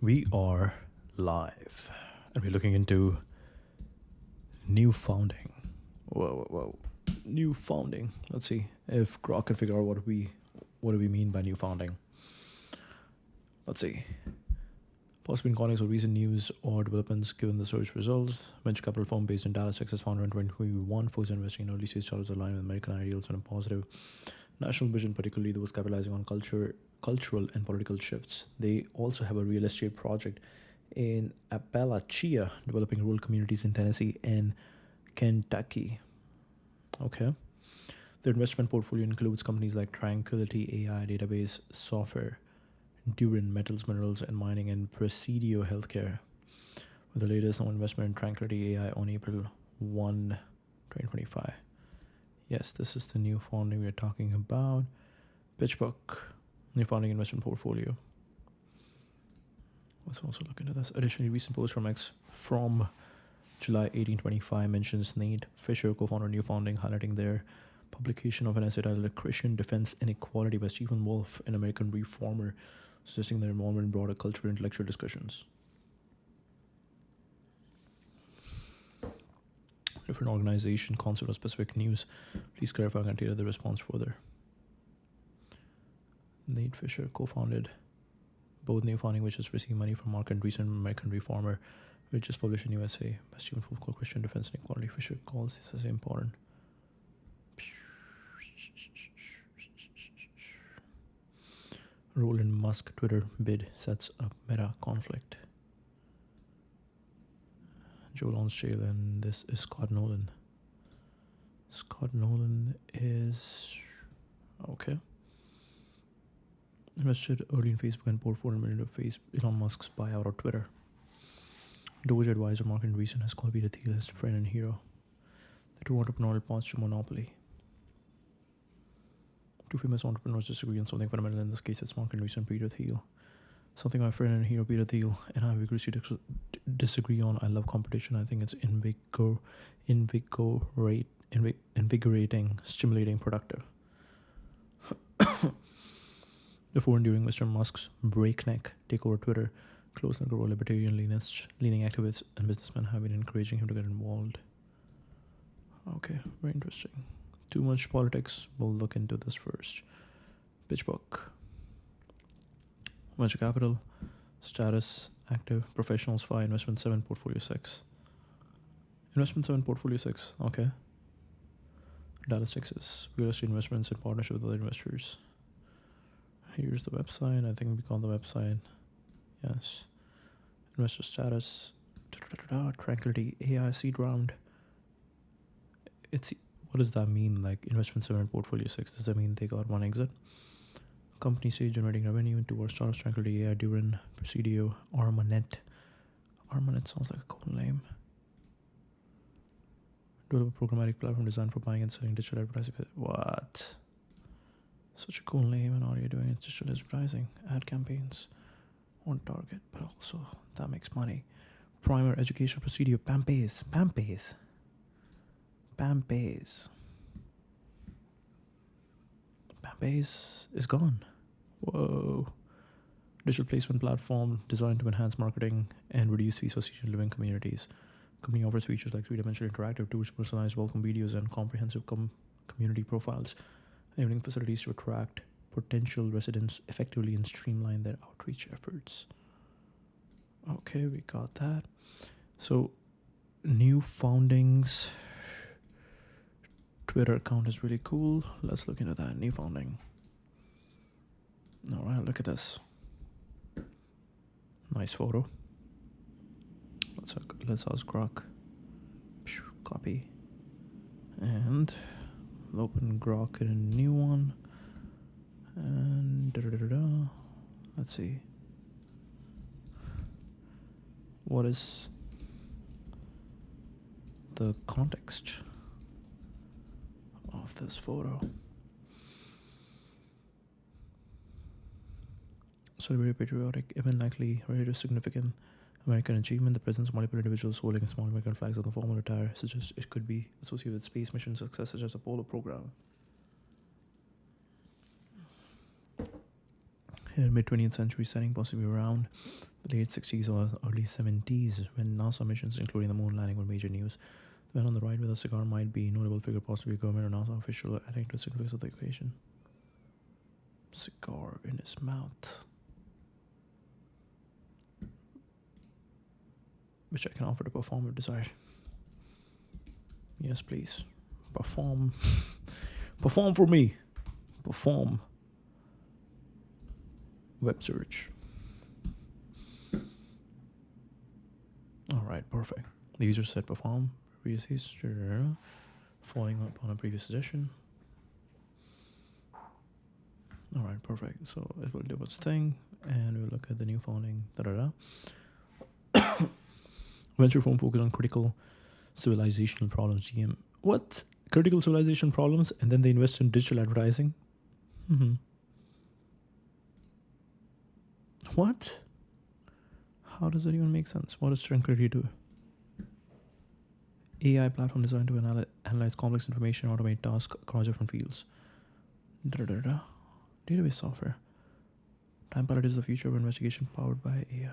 We are live, and we're looking into new founding. Whoa. New founding. Let's see if Grok can figure out what do we mean by new founding. Let's see. Possible in context of recent news or developments given the search results. Venture capital firm based in Dallas, Texas, founded in 2021, focused on investing in early stage startups aligned with American ideals and a positive national vision, particularly those capitalizing on cultural and political shifts. They also have a real estate project in Appalachia, developing rural communities in Tennessee and Kentucky. Okay. Their investment portfolio includes companies like Tranquility AI, database software, Durin, metals, minerals, and mining, and Presidio Healthcare. With the latest on investment in Tranquility AI on April 1, 2025. Yes, this is the new founding we're talking about. Pitch book, new founding investment portfolio. Let's also look into this. Additionally, recent post from from July 1825 mentions Nate Fisher, co-founder of New Founding, highlighting their publication of an essay titled Christian Defense Inequality by Stephen Wolfe, an American reformer, suggesting their involvement in broader cultural and intellectual discussions. Different organization, concept, or specific news. Please clarify and tailor the response further. Nate Fisher co-founded both New Founding, which has received money from Mark and recent American Reformer, which is published in USA by Stephen Wolfe called Christian Defense Inequality. Fisher calls this as important. Role in Musk Twitter bid sets up meta conflict. Joe Lonsdale, and this is Scott Nolan. Scott Nolan is okay. Invested early in Facebook and poured $400 million to Elon Musk's buyout of Twitter. Doge advisor Mark Andreessen has called Peter Thiel his friend and hero. The two entrepreneurial paths to monopoly. Two famous entrepreneurs disagree on something fundamental. In this case, it's Mark Andreessen and Peter Thiel. Something my friend and hero Peter Thiel and I vigorously disagree on. I love competition. I think it's invigorating, stimulating, productive. Before and during Mr. Musk's breakneck takeover of Twitter, close and grow libertarian leaning activists and businessmen have been encouraging him to get involved. Okay, very interesting. Too much politics. We'll look into this first. Pitch book. Venture capital, status, active, professionals 5, investment 7, portfolio 6. Investment 7, portfolio 6, okay. Dallas, Texas, real estate investments in partnership with other investors. Here's the website. I think we call the website. Yes. Investor status. Tranquility AI seed round. What does that mean? Like investment 7 portfolio 6. Does that mean they got one exit? Company stage generating revenue towards startups, Tranquility AI, Durin, Presidio, Armanet. Armanet sounds like a cool name. Develop a programmatic platform designed for buying and selling digital advertising. What? Such a cool name, and all you're doing is digital advertising, ad campaigns on target, but also that makes money. Primer educational Presidio, Pampace is gone. Whoa. Digital placement platform designed to enhance marketing and reduce fees for senior living communities. Company offers features like 3-dimensional interactive tools, personalized welcome videos, and comprehensive community profiles, enabling facilities to attract potential residents effectively and streamline their outreach efforts. Okay, we got that. So, new foundings. Twitter account is really cool. Let's look into that. New founding. All right, look at this. Nice photo. Let's ask Grok. Copy. And we'll open Grok in a new one. And let's see. What is the context of this photo? Celebrate patriotic, event likely related to significant American achievement. The presence of multiple individuals holding small American flags on the formal attire suggests it could be associated with space mission success, such as Apollo program. In the mid-20th century setting, possibly around The late 60s or early 70s, when NASA missions, including the moon landing, were major news. The man on the right with a cigar might be a notable figure, possibly a government or NASA official, adding to the significance of the equation. Cigar in his mouth, which I can offer to perform if desired. Yes, please. Perform. Perform for me. Perform. Web search. Alright, perfect. The user said perform. Previous history. Following up on a previous suggestion. Alright, perfect. So it will do its thing. And we'll look at the new founding. Venture firm focused on critical civilizational problems. GM. What? Critical civilization problems, and then they invest in digital advertising? What? How does that even make sense? What does Tranquility do? AI platform designed to analyze complex information, automate tasks across different fields. Database software. Time Pilot is the future of investigation powered by AI.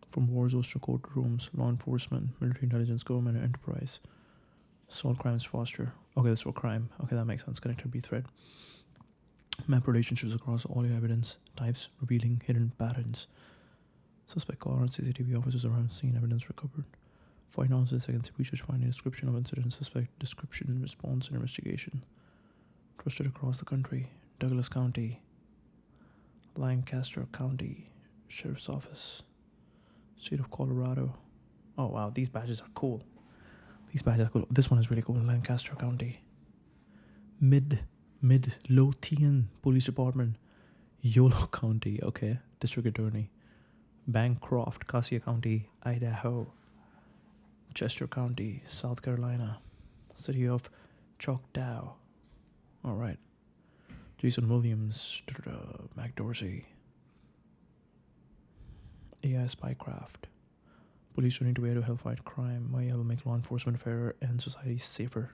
From war zones to courtrooms, law enforcement, military intelligence, government, and enterprise. Solve crimes faster. Okay, that's for crime. Okay, that makes sense. Connectivity thread. Map relationships across all your evidence types, revealing hidden patterns. Suspect caught on CCTV, officers around scene, evidence recovered. 5 ounces seconds research finding description of incident, suspect description, response, and investigation. Trusted across the country. Douglas County, Lancaster County, Sheriff's Office, State of Colorado. Oh wow, these badges are cool. These badges are cool. This one is really cool. Lancaster County, Midlothian Police Department, Yolo County. Okay, District Attorney, Bancroft, Cassia County, Idaho, Chester County, South Carolina, City of Choctaw. All right. Jason Williams, Mac Dorsey, AI Spycraft. Police turning to way to help fight crime. AI will make law enforcement fairer and society safer.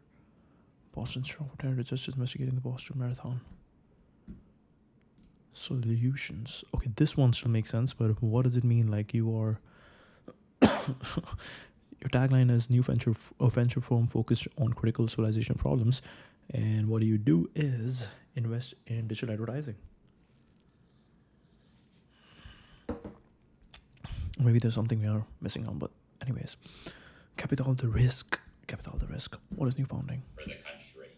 Boston Strong for Tender Justice investigating the Boston Marathon. Solutions. Okay, this one still makes sense, but what does it mean? Like you are... Your tagline is new venture firm focused on critical civilization problems. And what you do is invest in digital advertising. Maybe there's something we are missing on, but anyways. Capital the risk. What is new founding? For the country.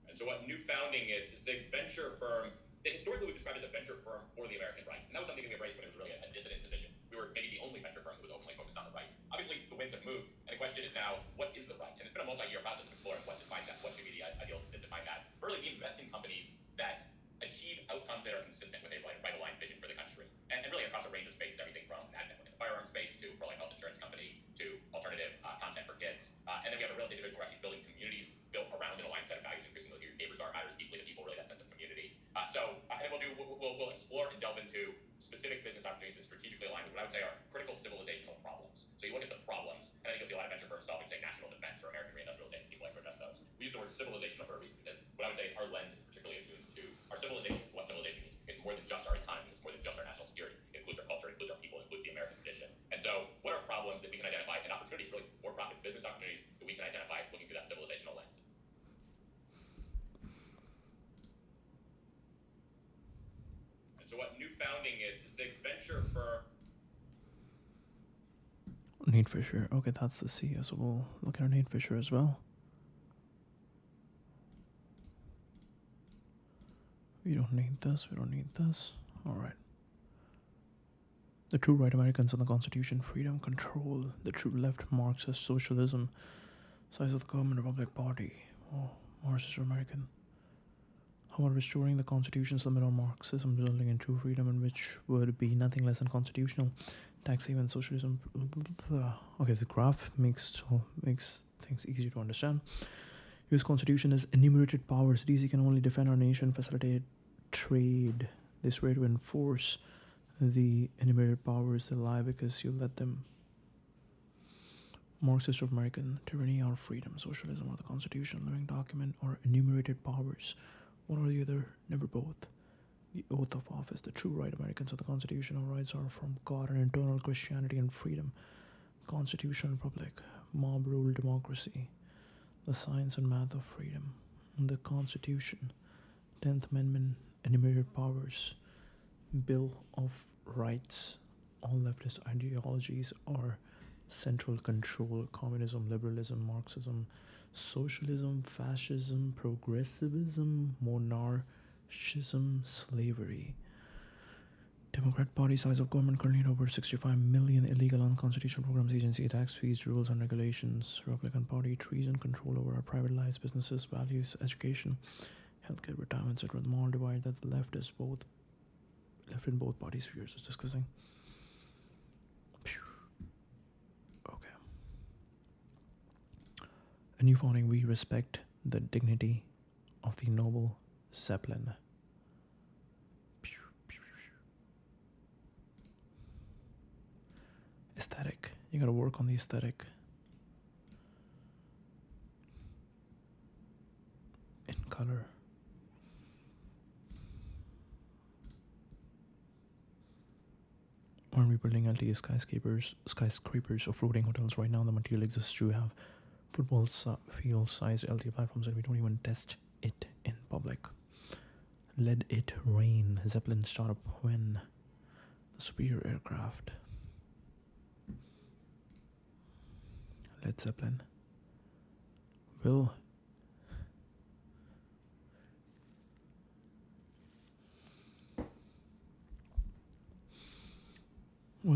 And so what new founding is a venture firm that historically we described as a venture firm for the American right. And that was something that we embraced when it was really a dissident position. We were maybe the only venture firm that was openly focused on the right. Obviously, the winds have moved, and the question is now, what is the right? And it's been a multi-year process of exploring what defines that, what should be the ideals that define that. Really, we invest in companies that achieve outcomes that are consistent with a right-aligned vision for the country. And really across a range of spaces, everything from in the firearms space to for like health insurance company to alternative content for kids. And then we have a real estate division. We're actually building communities built around an aligned set of values. Increasingly, your neighbors are matters deeply to people. Really, that sense of community. And then we'll explore and delve into specific business opportunities that strategically align with what I would say are critical civilizational problems. So you look at the problems, and I think you'll see a lot of venture firms solving, say, national defense or American reindustrialization. People like to address those. We use the word civilizational for a reason because what I would say is our lens is particularly attuned to our civilization. What civilization means. It's more than just our economy. It's more than just our national security. It includes our culture. It includes our people. It includes the American tradition. And so, what are problems that we can identify and opportunities, really more profit business opportunities that we can identify looking through that civilizational lens. And so, what new founding is a venture firm. Nate Fisher. Okay, that's the CEO, so we'll look at our Nate Fisher as well. We don't need this. All right. The true right Americans and the Constitution, freedom, control. The true left, Marxist, socialism. Size of the government, Republic Party. Oh, Marxist American. How about restoring the Constitution's limit on Marxism, resulting in true freedom, in which would be nothing less than constitutional. Tax haven, socialism. Okay, the graph makes things easier to understand. U.S. Constitution has enumerated powers. DC can only defend our nation, facilitate trade. They swear to enforce the enumerated powers that lie because you let them. Marxist of American, tyranny or freedom, socialism or the Constitution, living document or enumerated powers. One or the other, never both. The oath of office, the true right Americans of the Constitution. Our rights are from God and eternal Christianity and freedom. Constitutional republic, mob rule democracy, the science and math of freedom, the Constitution, 10th Amendment, enumerated powers, Bill of Rights. All leftist ideologies are central control, communism, liberalism, Marxism, socialism, fascism, progressivism, monarchism, slavery. Democrat Party size of government currently at over 65 million, illegal unconstitutional programs, agency, tax fees, rules and regulations. Republican Party, treason, control over our private lives, businesses, values, education, healthcare, retirement, etc. The moral divide that the left in both party spheres is discussing. Okay. A new founding, we respect the dignity of the noble Zeppelin. Aesthetic. You gotta work on the aesthetic. In color. Aren't we building LTE skyscrapers or floating hotels right now? The material exists to have football field size LTE platforms, and we don't even test it in public. Let it rain. Zeppelin startup when? The superior aircraft. Led Zeppelin will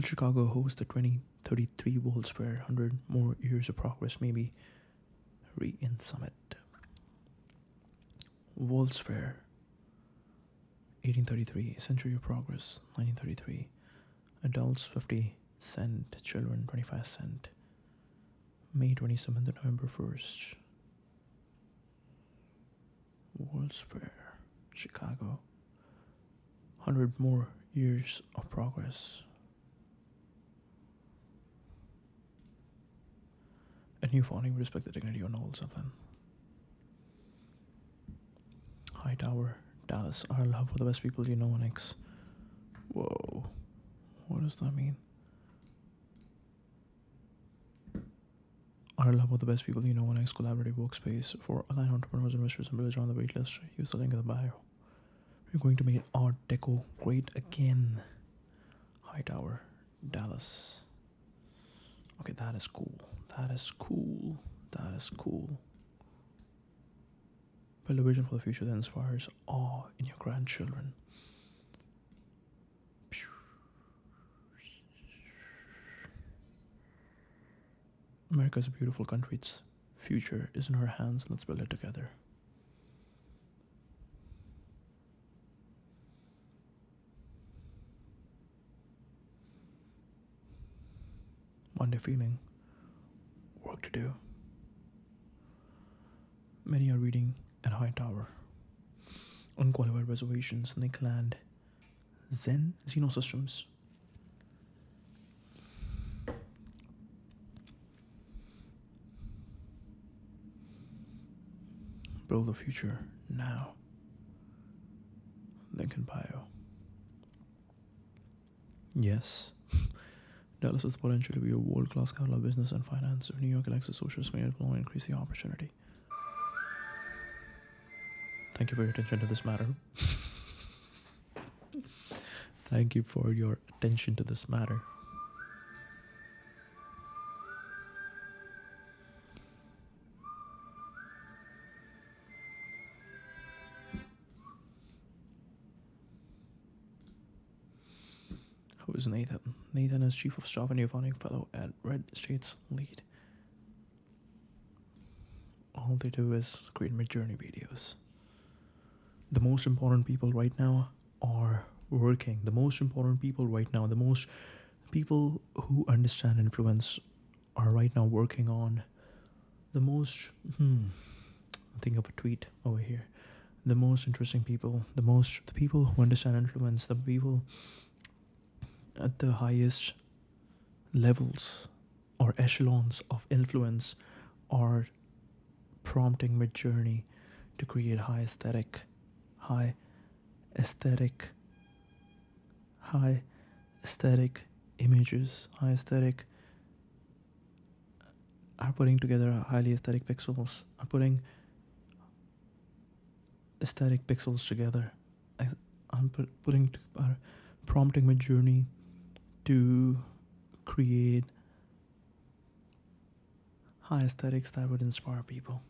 Chicago host the 2033 World's Fair? 100 more years of progress, maybe. Reinvent Summit. World's Fair. 1833. Century of Progress. 1933. Adults 50 cent. Children 25 cent. May 27th to November 1st. World's Fair. Chicago. 100 more years of progress. A new founding, respect the dignity of noble Zeppelin. High Tower, Dallas. Our love for the best people you know, X. Whoa. What does that mean? Our love of the best people you know, X collaborative workspace for aligned entrepreneurs, investors, and builders on the waitlist. Use the link in the bio. We're going to make Art Deco great again. High Tower, Dallas. Okay, that is cool. That is cool. That is cool. Build a vision for the future that inspires awe in your grandchildren. America is a beautiful country. Its future is in our hands. Let's build it together. Monday feeling. Work to do. Many are reading at High Tower. Unqualified reservations, Nickland, Xenosystems. Build the future now. Link in bio. Yes. Dallas has the potential to be a world-class capital of business and finance. If New York elects a socialist mayor, it will only increase the opportunity. Thank you for your attention to this matter. Thank you for your attention to this matter. Who is Nathan? Nathan is Chief of Staff and New Founding Fellow at Red States Lead. All they do is create Midjourney videos. The most important people right now are working. The most important people right now, the most people who understand influence are right now working on the most, think of a tweet over here. The most interesting people, the people who understand influence, the people at the highest levels or echelons of influence are prompting Midjourney to create high aesthetic, high aesthetic, high aesthetic images, high aesthetic, are putting together highly aesthetic pixels, are putting aesthetic pixels together. I'm prompting Midjourney to create high aesthetics that would inspire people.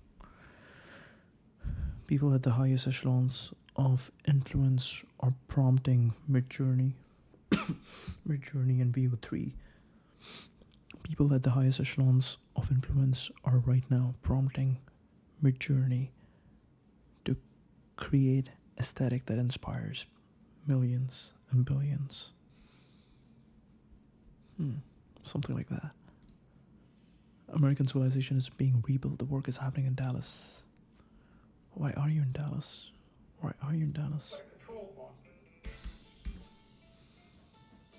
People at the highest echelons of influence are prompting Midjourney, Midjourney and VO3. People at the highest echelons of influence are right now prompting Midjourney to create aesthetic that inspires millions and billions. Something like that. American civilization is being rebuilt. The work is happening in Dallas. Why are you in Dallas? Why are you in Dallas?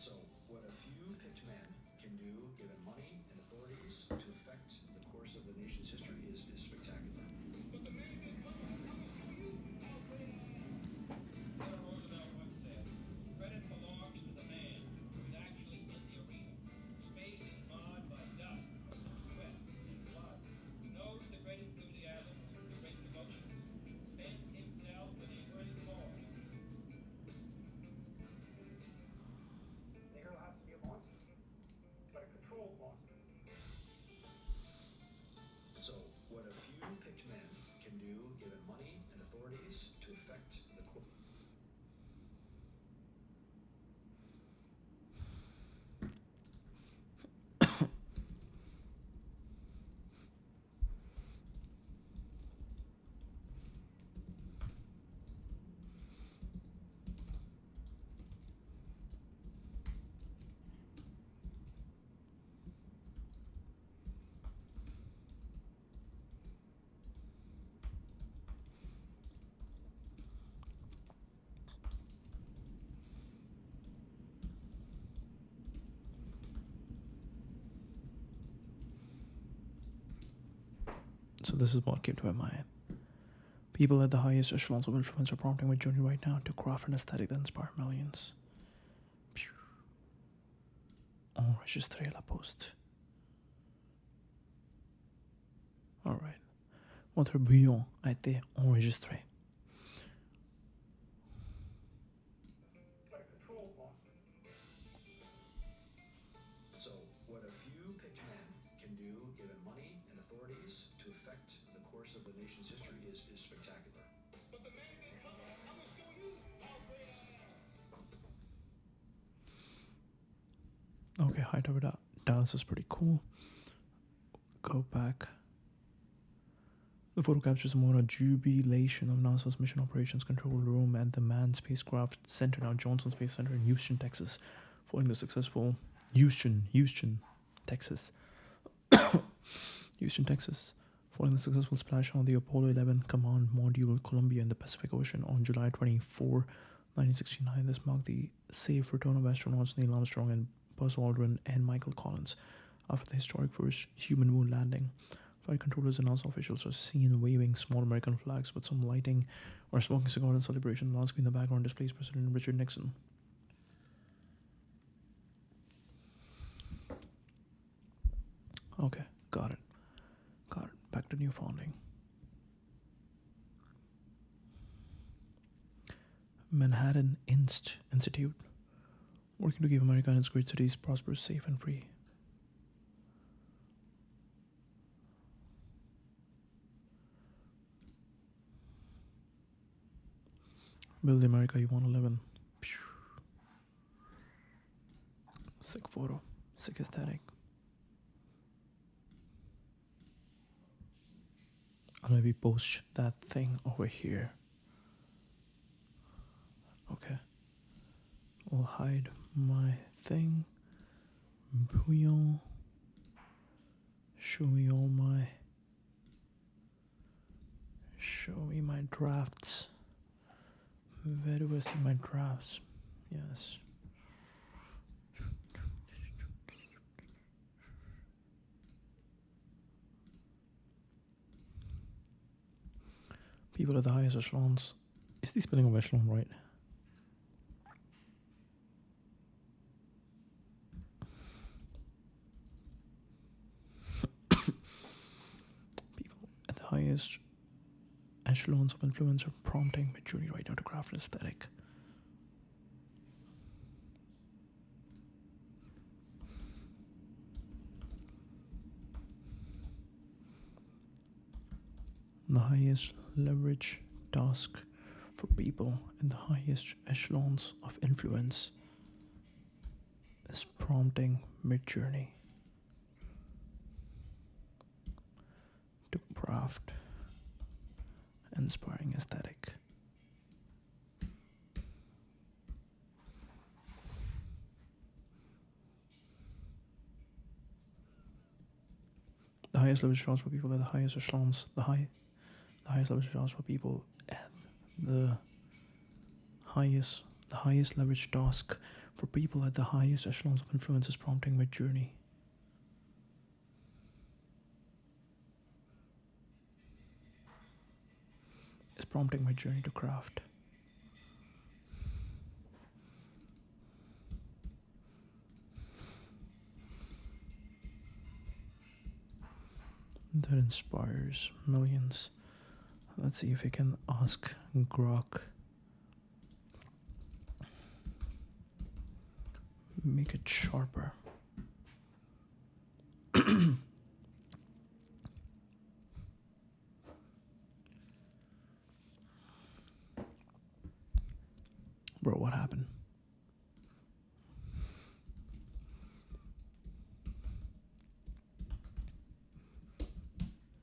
So, what a few picked men can do, given money and authorities, to affect the course of the nation's history is spectacular. But the man is Theodore Roosevelt once said, credit belongs to the man who's actually in the arena. Space is marred by dust, sweat, and blood. Who knows the great enthusiasm, the great devotion, spends himself in a worthy cause. The hero has to be a monster, but a controlled monster. So, what a few picked men can do, given money and authorities, to affect the course. So this is what came to my mind. People at the highest echelons of influence are prompting Midjourney right now to craft an aesthetic that inspire millions. Enregistrer la poste. Alright. Votre bouillon a été enregistré. But a controlled monster. So, what a few picked men can do, given money and authorities, to affect the course of the nation's history is spectacular. But the man is I will show you how great I am. Okay, height over Dallas is pretty cool. Go back. The photo captures a moment of jubilation of NASA's Mission Operations Control Room at the Manned Spacecraft Center, now Johnson Space Center in Houston, Texas, following the successful Houston, Texas. Houston, Texas, following the successful splash on the Apollo 11 Command Module Columbia in the Pacific Ocean on July 24, 1969. This marked the safe return of astronauts Neil Armstrong and Buzz Aldrin and Michael Collins after the historic first human moon landing. Flight controllers and NASA officials are seen waving small American flags with some lighting or smoking cigars in celebration. The screen in the background displays President Richard Nixon. Okay, got it. Back to new founding. Manhattan Institute, working to keep America and its great cities prosperous, safe, and free. Build the America you want to live in. Sick photo, sick aesthetic. I'll maybe post that thing over here. Okay. I'll hide my thing. Bouillon. Show me my drafts. Where do I see my drafts? Yes. People at the highest echelons. Is the spelling of echelon right? highest echelons of influence are prompting Midjourney right now to craft an aesthetic. The highest leverage task for people in the highest echelons of influence is prompting Midjourney to craft inspiring aesthetic. The highest leverage echelons for people at the highest echelons, the highest leverage echelons for people at the highest leverage task for people at the highest echelons of influence is prompting Midjourney. Is prompting Midjourney to craft. That inspires millions. Let's see if we can ask Grok. Make it sharper. Bro, what happened?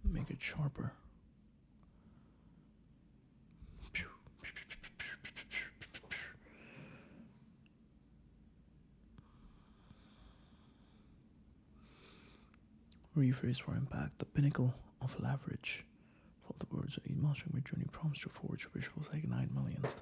Make it sharper. Rephrase for impact, the pinnacle of leverage. For the words of mastering Midjourney prompts to forge visuals like 9 millions.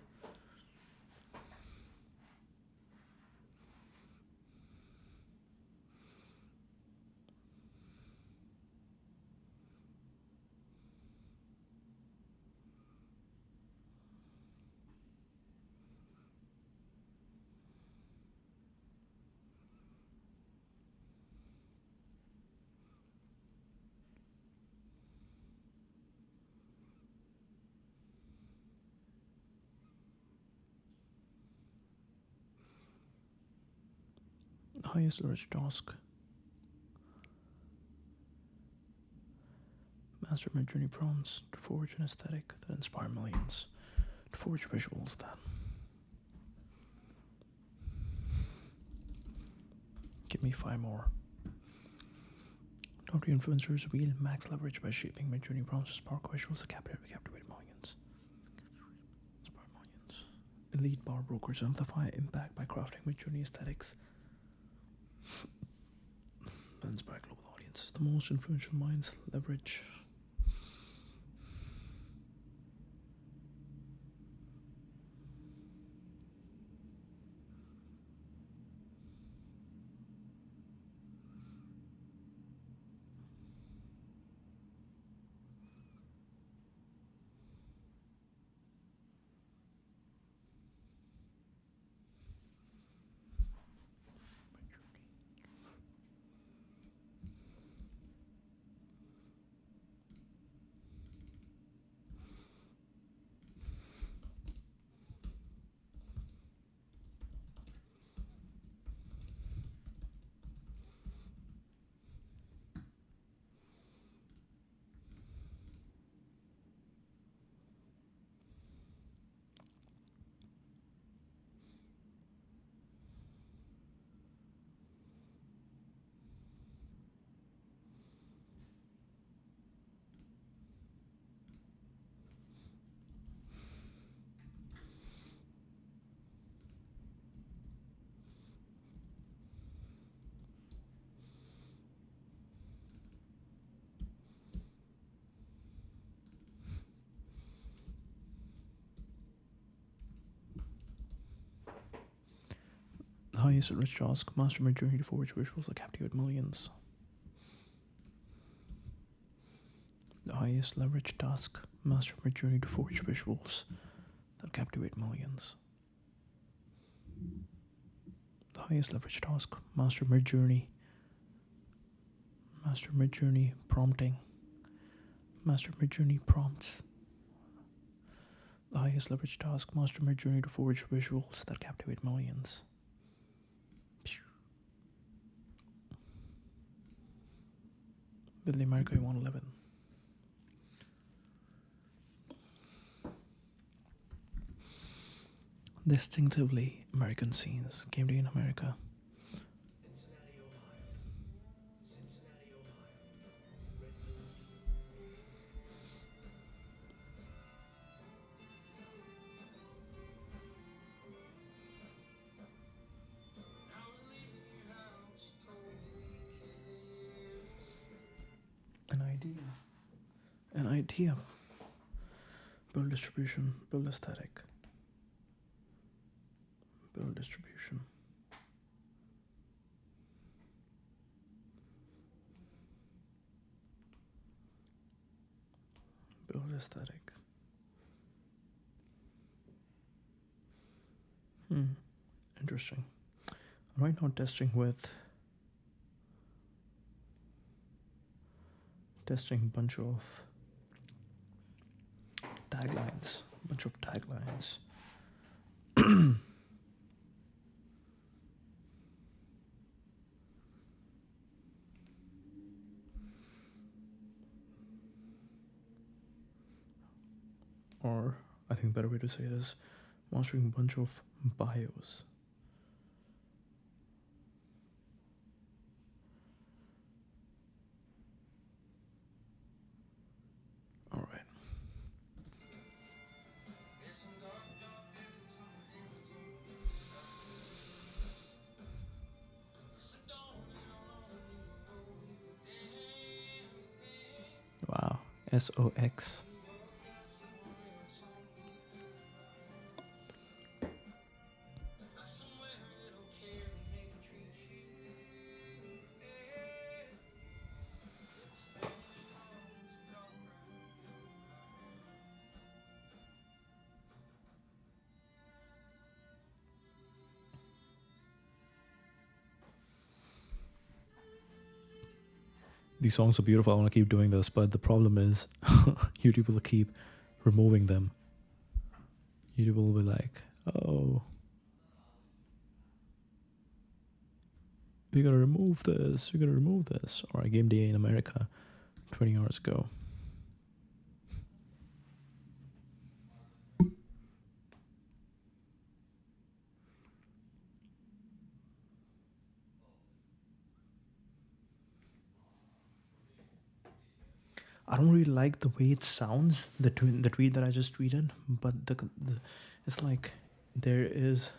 Highest leverage task. Master Midjourney prompts to forge an aesthetic that inspire millions. To forge visuals then. Give me 5 more. Top tier influencers wield max leverage by shaping Midjourney prompts to spark visuals that captivate millions. Inspire millions. Elite power brokers amplify impact by crafting Midjourney aesthetics that inspire global audiences. The most influential minds leverage. The highest leverage task, master Midjourney to forge visuals that captivate millions. The highest leverage task, master Midjourney to forge visuals that captivate millions. The highest leverage task, master Midjourney prompting Master mid-journey prompts. The highest leverage task, master mid-journey to forge visuals that captivate millions. Build the America you want to live in. Distinctively American scenes came to in America. Cincinnati, Ohio. Cincinnati, Ohio. Red Bull. An idea. Build distribution, build aesthetic. Build distribution. Build aesthetic. Interesting. Right now testing bunch of taglines. Or I think a better way to say it is mastering a bunch of bios. All right. Wow. SOX. These songs are beautiful. I want to keep doing this, but the problem is YouTube will keep removing them. YouTube will be like, oh, we gotta remove this. Or I game day in America 20 hours ago. I don't really like the way it sounds, the tweet that I just tweeted, but it's like there is.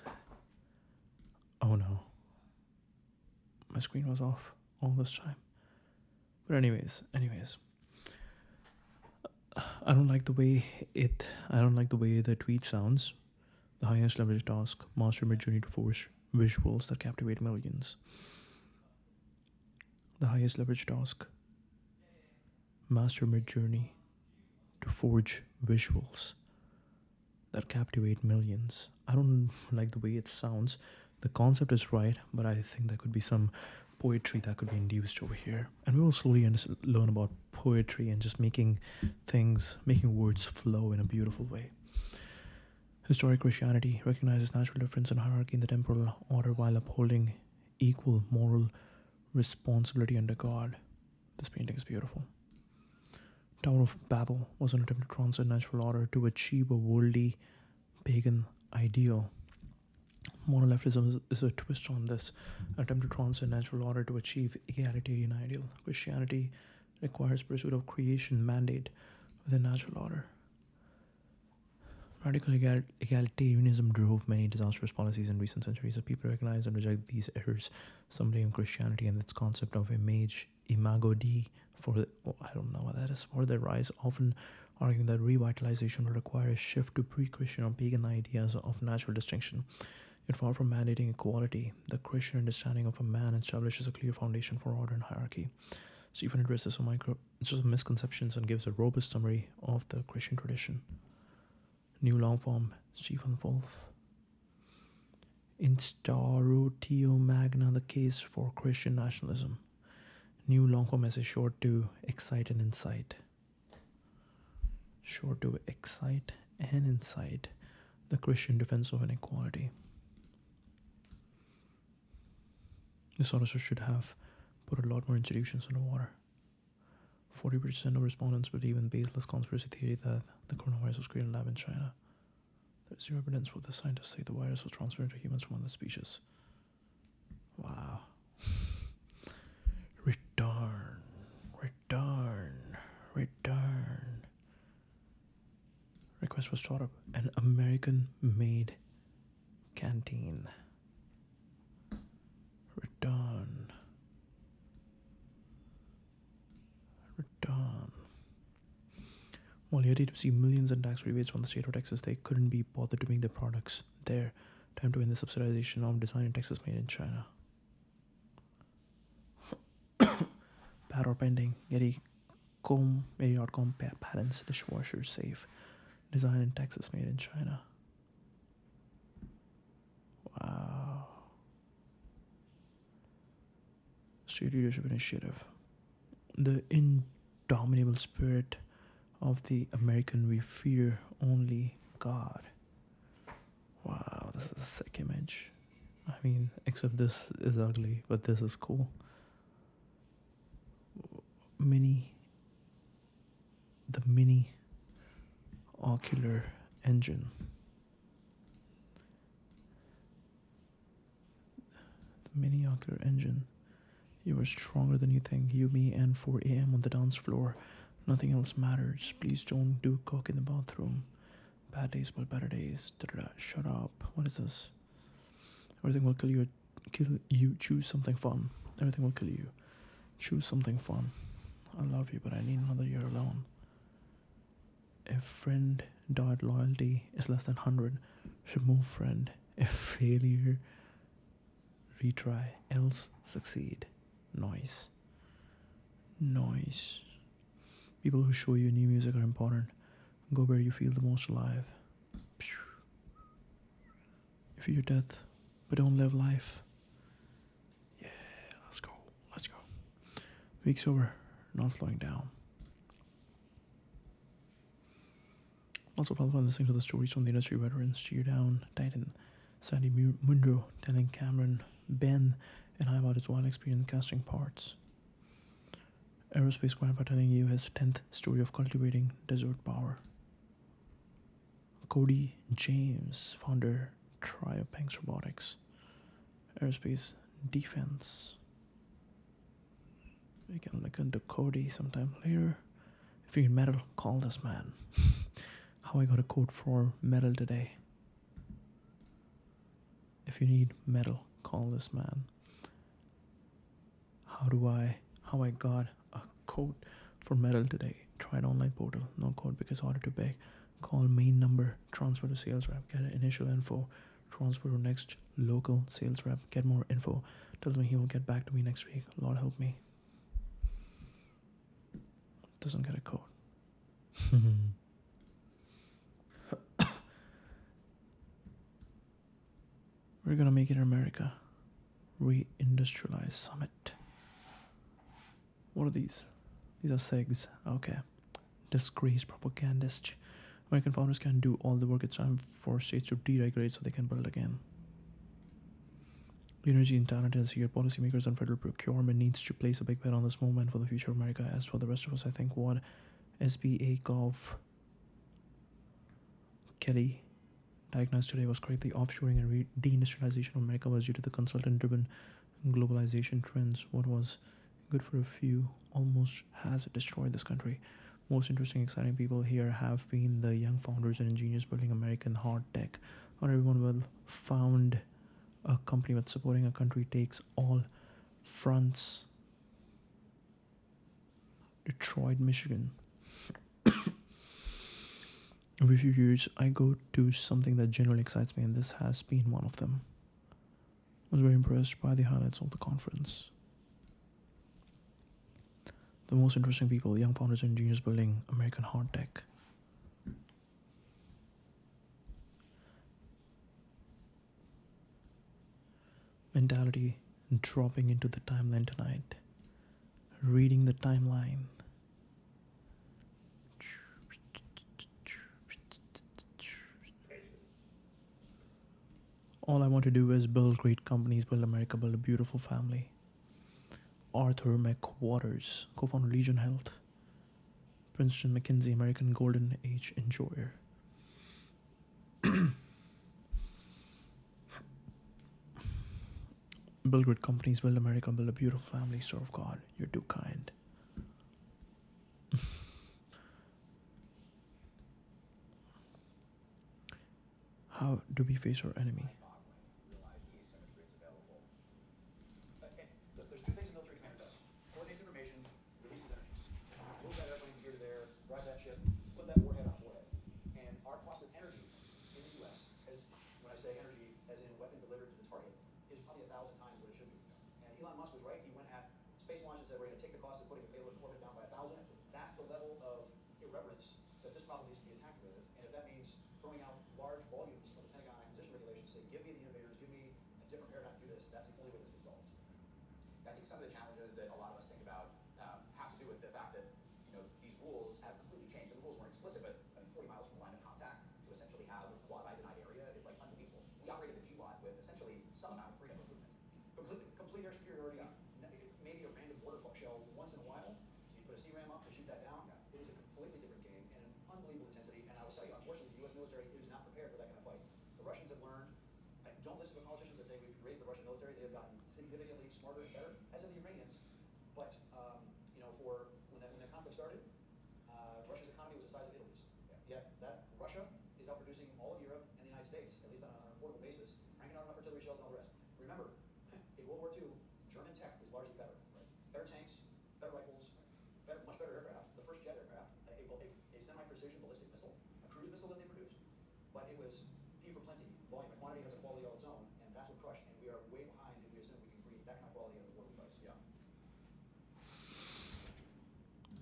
Oh no, my screen was off all this time. But anyways, I don't like the way the tweet sounds. The highest leverage task, master mid-journey to forge visuals that captivate millions. The highest leverage task, master mid-journey to forge visuals that captivate millions. I don't like the way it sounds. The concept is right, but I think there could be some poetry that could be induced over here. And we will slowly learn about poetry and just making words flow in a beautiful way. Historic Christianity recognizes natural difference and hierarchy in the temporal order while upholding equal moral responsibility under God. This painting is beautiful. Tower of Babel was an attempt to transcend natural order to achieve a worldly pagan ideal. Monoleftism is a twist on this attempt to transcend natural order to achieve egalitarian ideal. Christianity requires pursuit of creation mandate within natural order. Radical egalitarianism drove many disastrous policies in recent centuries. As people recognize and reject these errors, some blame Christianity and its concept of imago Dei for I don't know what that is, for their rise, often arguing that revitalization will require a shift to pre-Christian or pagan ideas of natural distinction. Yet far from mandating equality, the Christian understanding of a man establishes a clear foundation for order and hierarchy. Stephen addresses some misconceptions and gives a robust summary of the Christian tradition. New long form, Stephen Wolfe. Instaurotio Magna, the case for Christian nationalism. New long form essay short to excite and incite. sure to excite and incite the Christian defense of inequality. This sort of stuff should have put a lot more institutions underwater. 40% of respondents believe in baseless conspiracy theory that the coronavirus was created in a lab in China. There's zero evidence for the scientists say the virus was transferred to humans from other species. Wow. Return. Request was start up an American-made canteen. Return. While ready to see millions in tax rebates from the state of Texas, they couldn't be bothered to make their products there. Time to end the subsidization of design in Texas made in China. Pat or pending. Getty.com patents dishwasher safe. Design in Texas made in China. Wow. State leadership initiative. The indomitable spirit of the American we fear only God. Wow, this is a sick image. I mean, except this is ugly, but this is cool. The mini ocular engine. The mini ocular engine. You are stronger than you think. You, me, and 4 a.m. on the dance floor. Nothing else matters. Please don't do coke in the bathroom. Bad days, but better days. Da-da-da. Shut up. What is this? Everything will kill you. Choose something fun. Everything will kill you. Choose something fun. I love you, but I need another year alone. If friend dot loyalty is less than 100, remove friend. If failure, retry. Else succeed. Noise. People who show you new music are important. Go where you feel the most alive. If you're death, but don't live life. Yeah, let's go. Week's over, not slowing down. Also follow on listening to the stories from the industry veterans Cheer Down, Titan, Sandy Munro telling Cameron, Ben, and I about his wild experience casting parts. Aerospace Grandpa telling you his 10th story of cultivating desert power. Cody James, founder, Triopanx Robotics. Aerospace Defense. We can look into Cody sometime later. If you need metal, call this man. How I got a code for metal today. If you need metal, call this man. How I got a code for metal today. Try an online portal. No code because order to beg. Call main number. Transfer to sales rep. Get initial info. Transfer to next local sales rep. Get more info. Tells me he will get back to me next week. Lord help me. Doesn't get a code. We're gonna make it in America. Reindustrialize summit. What are these? These are SEGs. Okay. Disgraced propagandist. American founders can do all the work. It's time for states to deregulate so they can build again. The energy and talent is here. Policymakers and federal procurement needs to place a big bet on this movement for the future of America. As for the rest of us, I think what SBA Gov Kelly diagnosed today was correct. The offshoring and deindustrialization of America was due to the consultant-driven globalization trends. What was good for a few almost has destroyed this country. Most interesting, exciting people here have been the young founders and engineers building American hard tech. Not everyone will found a company, but supporting a country takes all fronts. Detroit, Michigan. Every few years, I go to something that generally excites me, and this has been one of them. I was very impressed by the highlights of the conference. The most interesting people, young founders and engineers building American hard tech. Mentality dropping into the timeline tonight. Reading the timeline. All I want to do is build great companies, build America, build a beautiful family. Arthur McWaters, co-founder Legion Health. Princeton McKinsey, American Golden Age enjoyer. Build great companies, build America, build a beautiful family, serve God. You're too kind. How do we face our enemy? Realize the asymmetry is available. Look, there's two things a military commander does: coordinates information, releases energy. Move that airplane from here to there, drive that ship, put that warhead on a warhead. And our cost of energy in the U.S., as when I say energy, as in weapon delivered to the target, is probably 1,000 times what it should be. And Elon Musk was right. He went at space launch and said we're going to take the cost of putting a payload in orbit down by 1,000. That's the level of irreverence that this problem needs to be attacked with. And if that means throwing out large volumes from the Pentagon acquisition regulations, say give me the innovators, give me a different paradigm to do this, that's the only way this gets solved. I think some of the challenges that a lot of us think about have to do with the fact that these rules have completely changed. The rules weren't explicit, but 40 miles from the line of contact to essentially have a quasi-denied area is like unbelievable. We operated the GWAT with essentially some amount of freedom of movement. Complete air superiority. Yeah. Maybe a random border shell once in a while. So you put a CRAM up to shoot that down. Yeah. It is a completely different game and an unbelievable intensity. And I will tell you, unfortunately, the U.S. military is not prepared for that kind of fight. The Russians have learned. Don't listen to politicians that say we've created the Russian military. They have gotten significantly smarter and better, as have the Iranians. But for when that conflict started, Russia's economy was the size of Italy's. Yeah. Yet that Russia is outproducing all of Europe and the United States, at least on an affordable basis, cranking out enough artillery shells and all the rest. Remember, in World War II, German tech was largely better. Right. Better tanks, better rifles, much better aircraft. The first jet aircraft, a semi-precision ballistic missile, a cruise missile that they produced, but it was P for plenty. Volume and quantity has a quality all its own, and that's what crushed. And we are way behind if we assume we can create that kind of quality at a affordable price. Yeah.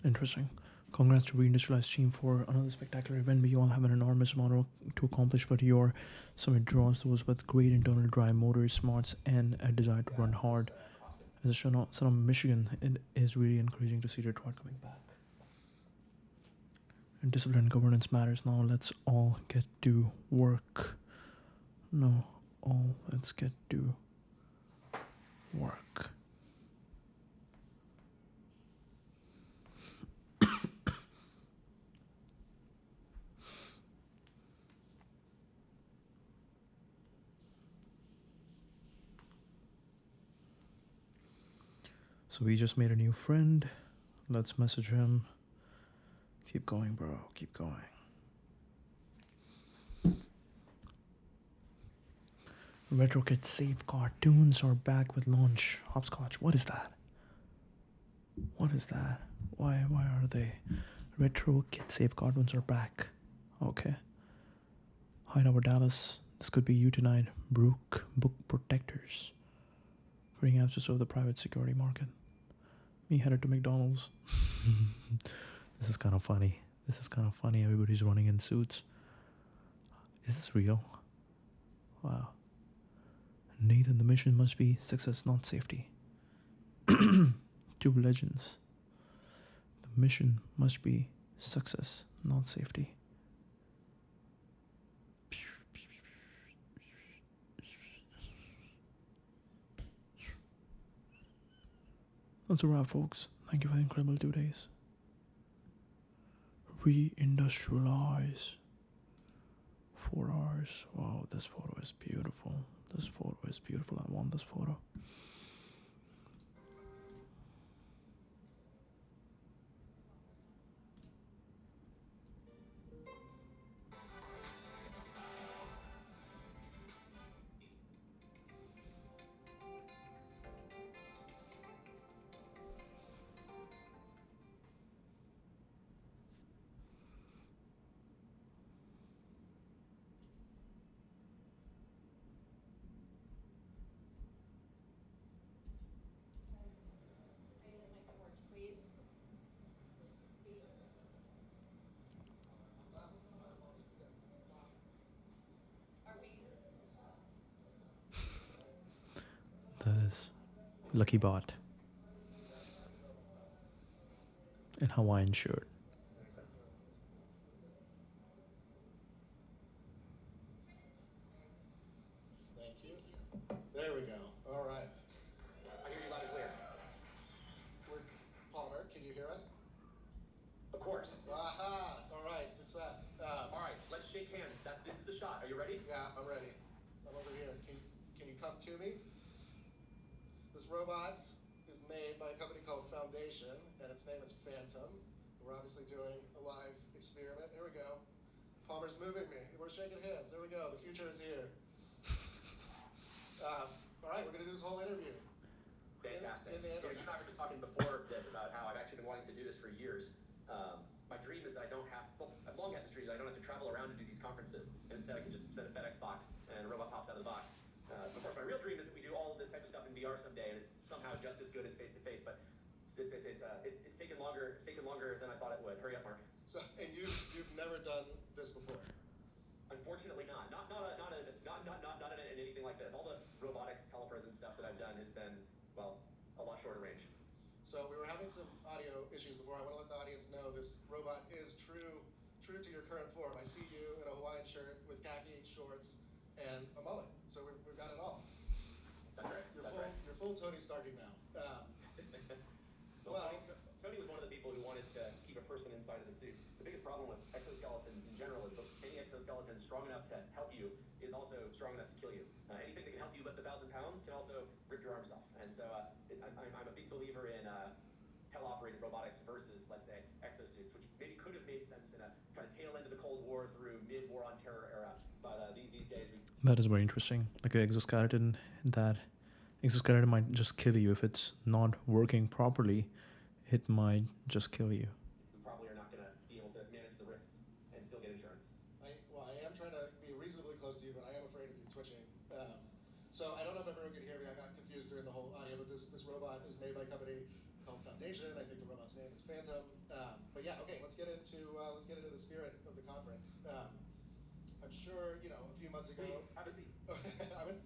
Interesting. Congrats to Reindustrialized team for another spectacular event. We all have an enormous amount to accomplish, but your summit draws those with great internal drive, motors, smarts, and a desire to run hard. As a son of Michigan, it is really encouraging to see Detroit coming back. And discipline and governance matters. Now let's all get to work. Let's get to work. So we just made a new friend. Let's message him. Keep going, bro. Keep going. RetroKit Save cartoons are back with launch. Hopscotch. What is that? What is that? Why are they? RetroKit Save cartoons are back. Okay. Hideout Dallas. This could be you tonight. Book Protectors. Creating apps to serve the private security market. Me headed to McDonald's. This is kind of funny. Everybody's running in suits. Is this real? Wow. Nathan, the mission must be success, not safety. Two legends. The mission must be success, not safety. That's a wrap, folks. Thank you for the incredible 2 days. Reindustrialize. 4 hours. Wow, this photo is beautiful. I want this photo. That is Lucky Bot in Hawaiian shirt. Thank ready? Yeah, I'm ready. I'm over here. Can you come to me? This robot is made by a company called Foundation, and its name is Phantom. We're obviously doing a live experiment. Here we go. Palmer's moving me. We're shaking hands. There we go. The future is here. All right, we're going to do this whole interview. Fantastic. In the You and I were just talking before this about how I've actually been wanting to do this for years. My dream is that I don't have, well, I've long had this dream that I don't have to travel around to do these conferences, and instead I can just send a FedEx box and a robot pops out of the box. Of course, my real dream is that we do all of this type of stuff in VR someday, and it's somehow just as good as face-to-face, but it's taken longer. It's taken longer than I thought it would. Hurry up, Mark. So, and you've never done this before? Unfortunately, not in anything like this. All the robotics, calipers, and stuff that I've done has been, well, a lot shorter range. So we were having some audio issues before. I want to let the audience know this robot is true to your current form. I see you in a Hawaiian shirt with khaki shorts and a mullet. So we've got it all. That's right. You're full Tony Starking now. Well, Tony was one of the people who wanted to keep a person inside of the suit. The biggest problem with exoskeletons in general is that any exoskeleton strong enough to help you is also strong enough to kill you. Anything that can help you lift 1,000 pounds can also rip your arms off. And so I'm a big believer in teleoperated robotics versus, let's say, exosuits, which maybe could have made sense in a kind of tail end of the Cold War through mid-war on terror era. But these days That is very interesting. Like an exoskeleton, that exoskeleton might just kill you if it's not working properly. It might just kill you. we probably are not going to be able to manage the risks and still get insurance. I am trying to be reasonably close to you, but I am afraid of you twitching. So I don't know if everyone can hear me. I got confused during the whole audio, but this robot is made by a company called Foundation. I think the robot's name is Phantom. But yeah, okay, let's get into the spirit of the conference. I'm sure, a few months ago. Please, have a seat. I'm in.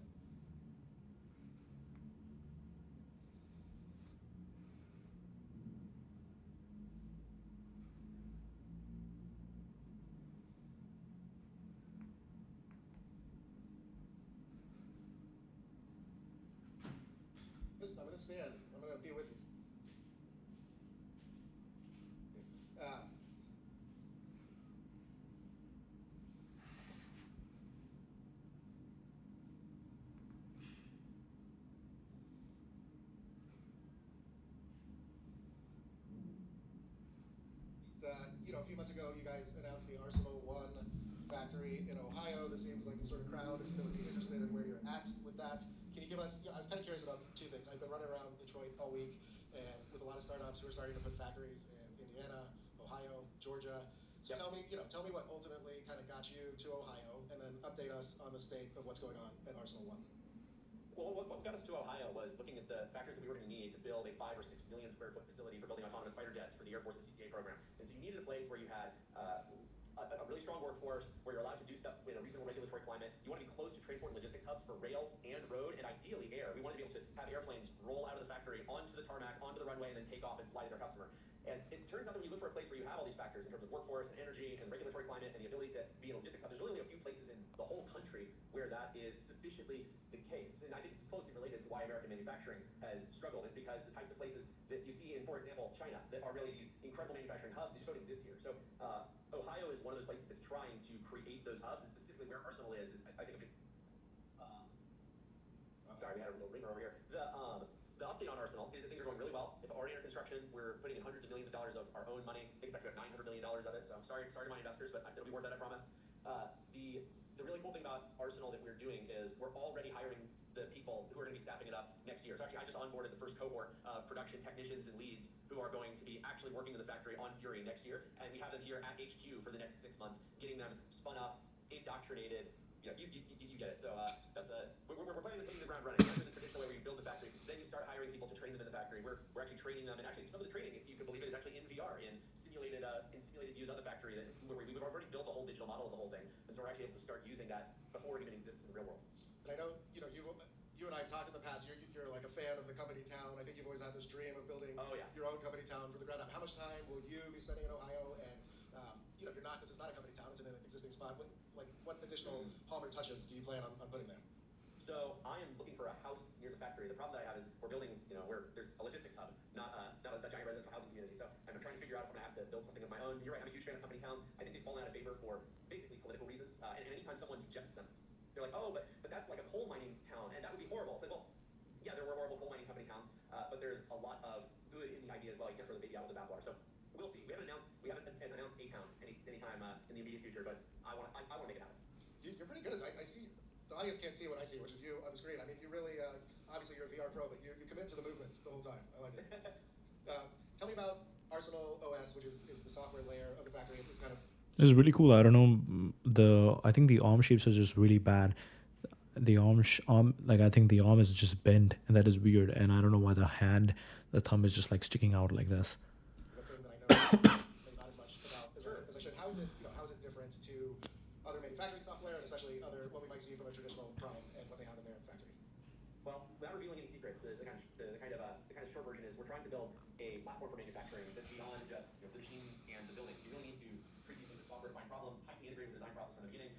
Listen, I'm going to stand. I'm going to be with you. A few months ago, you guys announced the Arsenal 1 factory in Ohio. This seems like the sort of crowd that would be interested in where you're at with that. Can you give us, I was kind of curious about two things. I've been running around Detroit all week and with a lot of startups who are starting to put factories in Indiana, Ohio, Georgia. So Yep. tell me what ultimately kind of got you to Ohio, and then update us on the state of what's going on at Arsenal 1. Well, what got us to Ohio was looking at the factors that we were going to need to build a 5 or 6 million square foot facility for building autonomous fighter jets for the Air Force's CCA program. And so you needed a place where you had a really strong workforce, where you're allowed to do stuff in a reasonable regulatory climate. You want to be close to transport and logistics hubs for rail and road, and ideally air. We wanted to be able to have airplanes roll out of the factory onto the tarmac, onto the runway, and then take off and fly to their customer. And it turns out that when you look for a place where you have all these factors in terms of workforce and energy and regulatory climate and the ability to be in a logistics hub, there's really only a few places in the whole country where that is sufficiently the case. And I think this is closely related to why American manufacturing has struggled. It's because the types of places that you see in, for example, China, that are really these incredible manufacturing hubs, they just don't exist here. So Ohio is one of those places that's trying to create those hubs, and specifically where Arsenal is I think a big... sorry, we had a little ringer over here. The update on Arsenal is that things are going really well. It's already under construction. We're putting in hundreds of millions of dollars of our own money. I think it's actually about $900 million of it. So I'm sorry to my investors, but it'll be worth it, I promise. The really cool thing about Arsenal that we're doing is we're already hiring the people who are going to be staffing it up next year. So actually, I just onboarded the first cohort of production technicians and leads who are going to be actually working in the factory on Fury next year. And we have them here at HQ for the next 6 months, getting them spun up, indoctrinated. You get it. So we're planning to hit the ground running. After the traditional way where you build the factory, then you start hiring people to train them in the factory. We're actually training them, and actually some of the training, if you can believe it, is actually in VR, in simulated views of the factory. That we've already built a whole digital model of the whole thing, and so we're actually able to start using that before it even exists in the real world. And I know you and I talked in the past. You're like a fan of the company town. I think you've always had this dream of building your own company town from the ground up. How much time will you be spending in Ohio? And you're not. This is not a company town. It's in an existing spot. What additional Palmer touches do you plan on putting there? So I am looking for a house near the factory. The problem that I have is we're building, there's a logistics hub, not a giant residential housing community. So I'm trying to figure out if I'm gonna have to build something of my own. You're right, I'm a huge fan of company towns. I think they've fallen out of favor for basically political reasons. And anytime someone suggests them, they're like, oh, but that's like a coal mining town, and that would be horrible. It's like, well, yeah, there were horrible coal mining company towns, but there's a lot of good in the idea as well. You can't throw the baby out with the bathwater. So we'll see. We haven't announced a town anytime in the immediate future, but I want to make it happen. You're pretty good at it. I see. The audience can't see what I see, which is you on the screen. I mean, you really, obviously you're a VR pro, but you commit to the movements the whole time. I like it. Tell me about Arsenal OS, which is the software layer of the factory. It's kind of... This is really cool. I don't know. I think the arm shapes are just really bad. The I think the arm is just bent, and that is weird. And I don't know why the thumb is just like sticking out like this. The thing that I know maybe not as much about as I should. How is it different to other manufacturing software, and especially what we might see from a traditional prime and what they have in their factory? Well, without revealing any secrets, the kind of short version is we're trying to build a platform for manufacturing that's beyond just the machines and the buildings. You really need to treat these things as software-defined problems, tightly integrated with the design process from the beginning.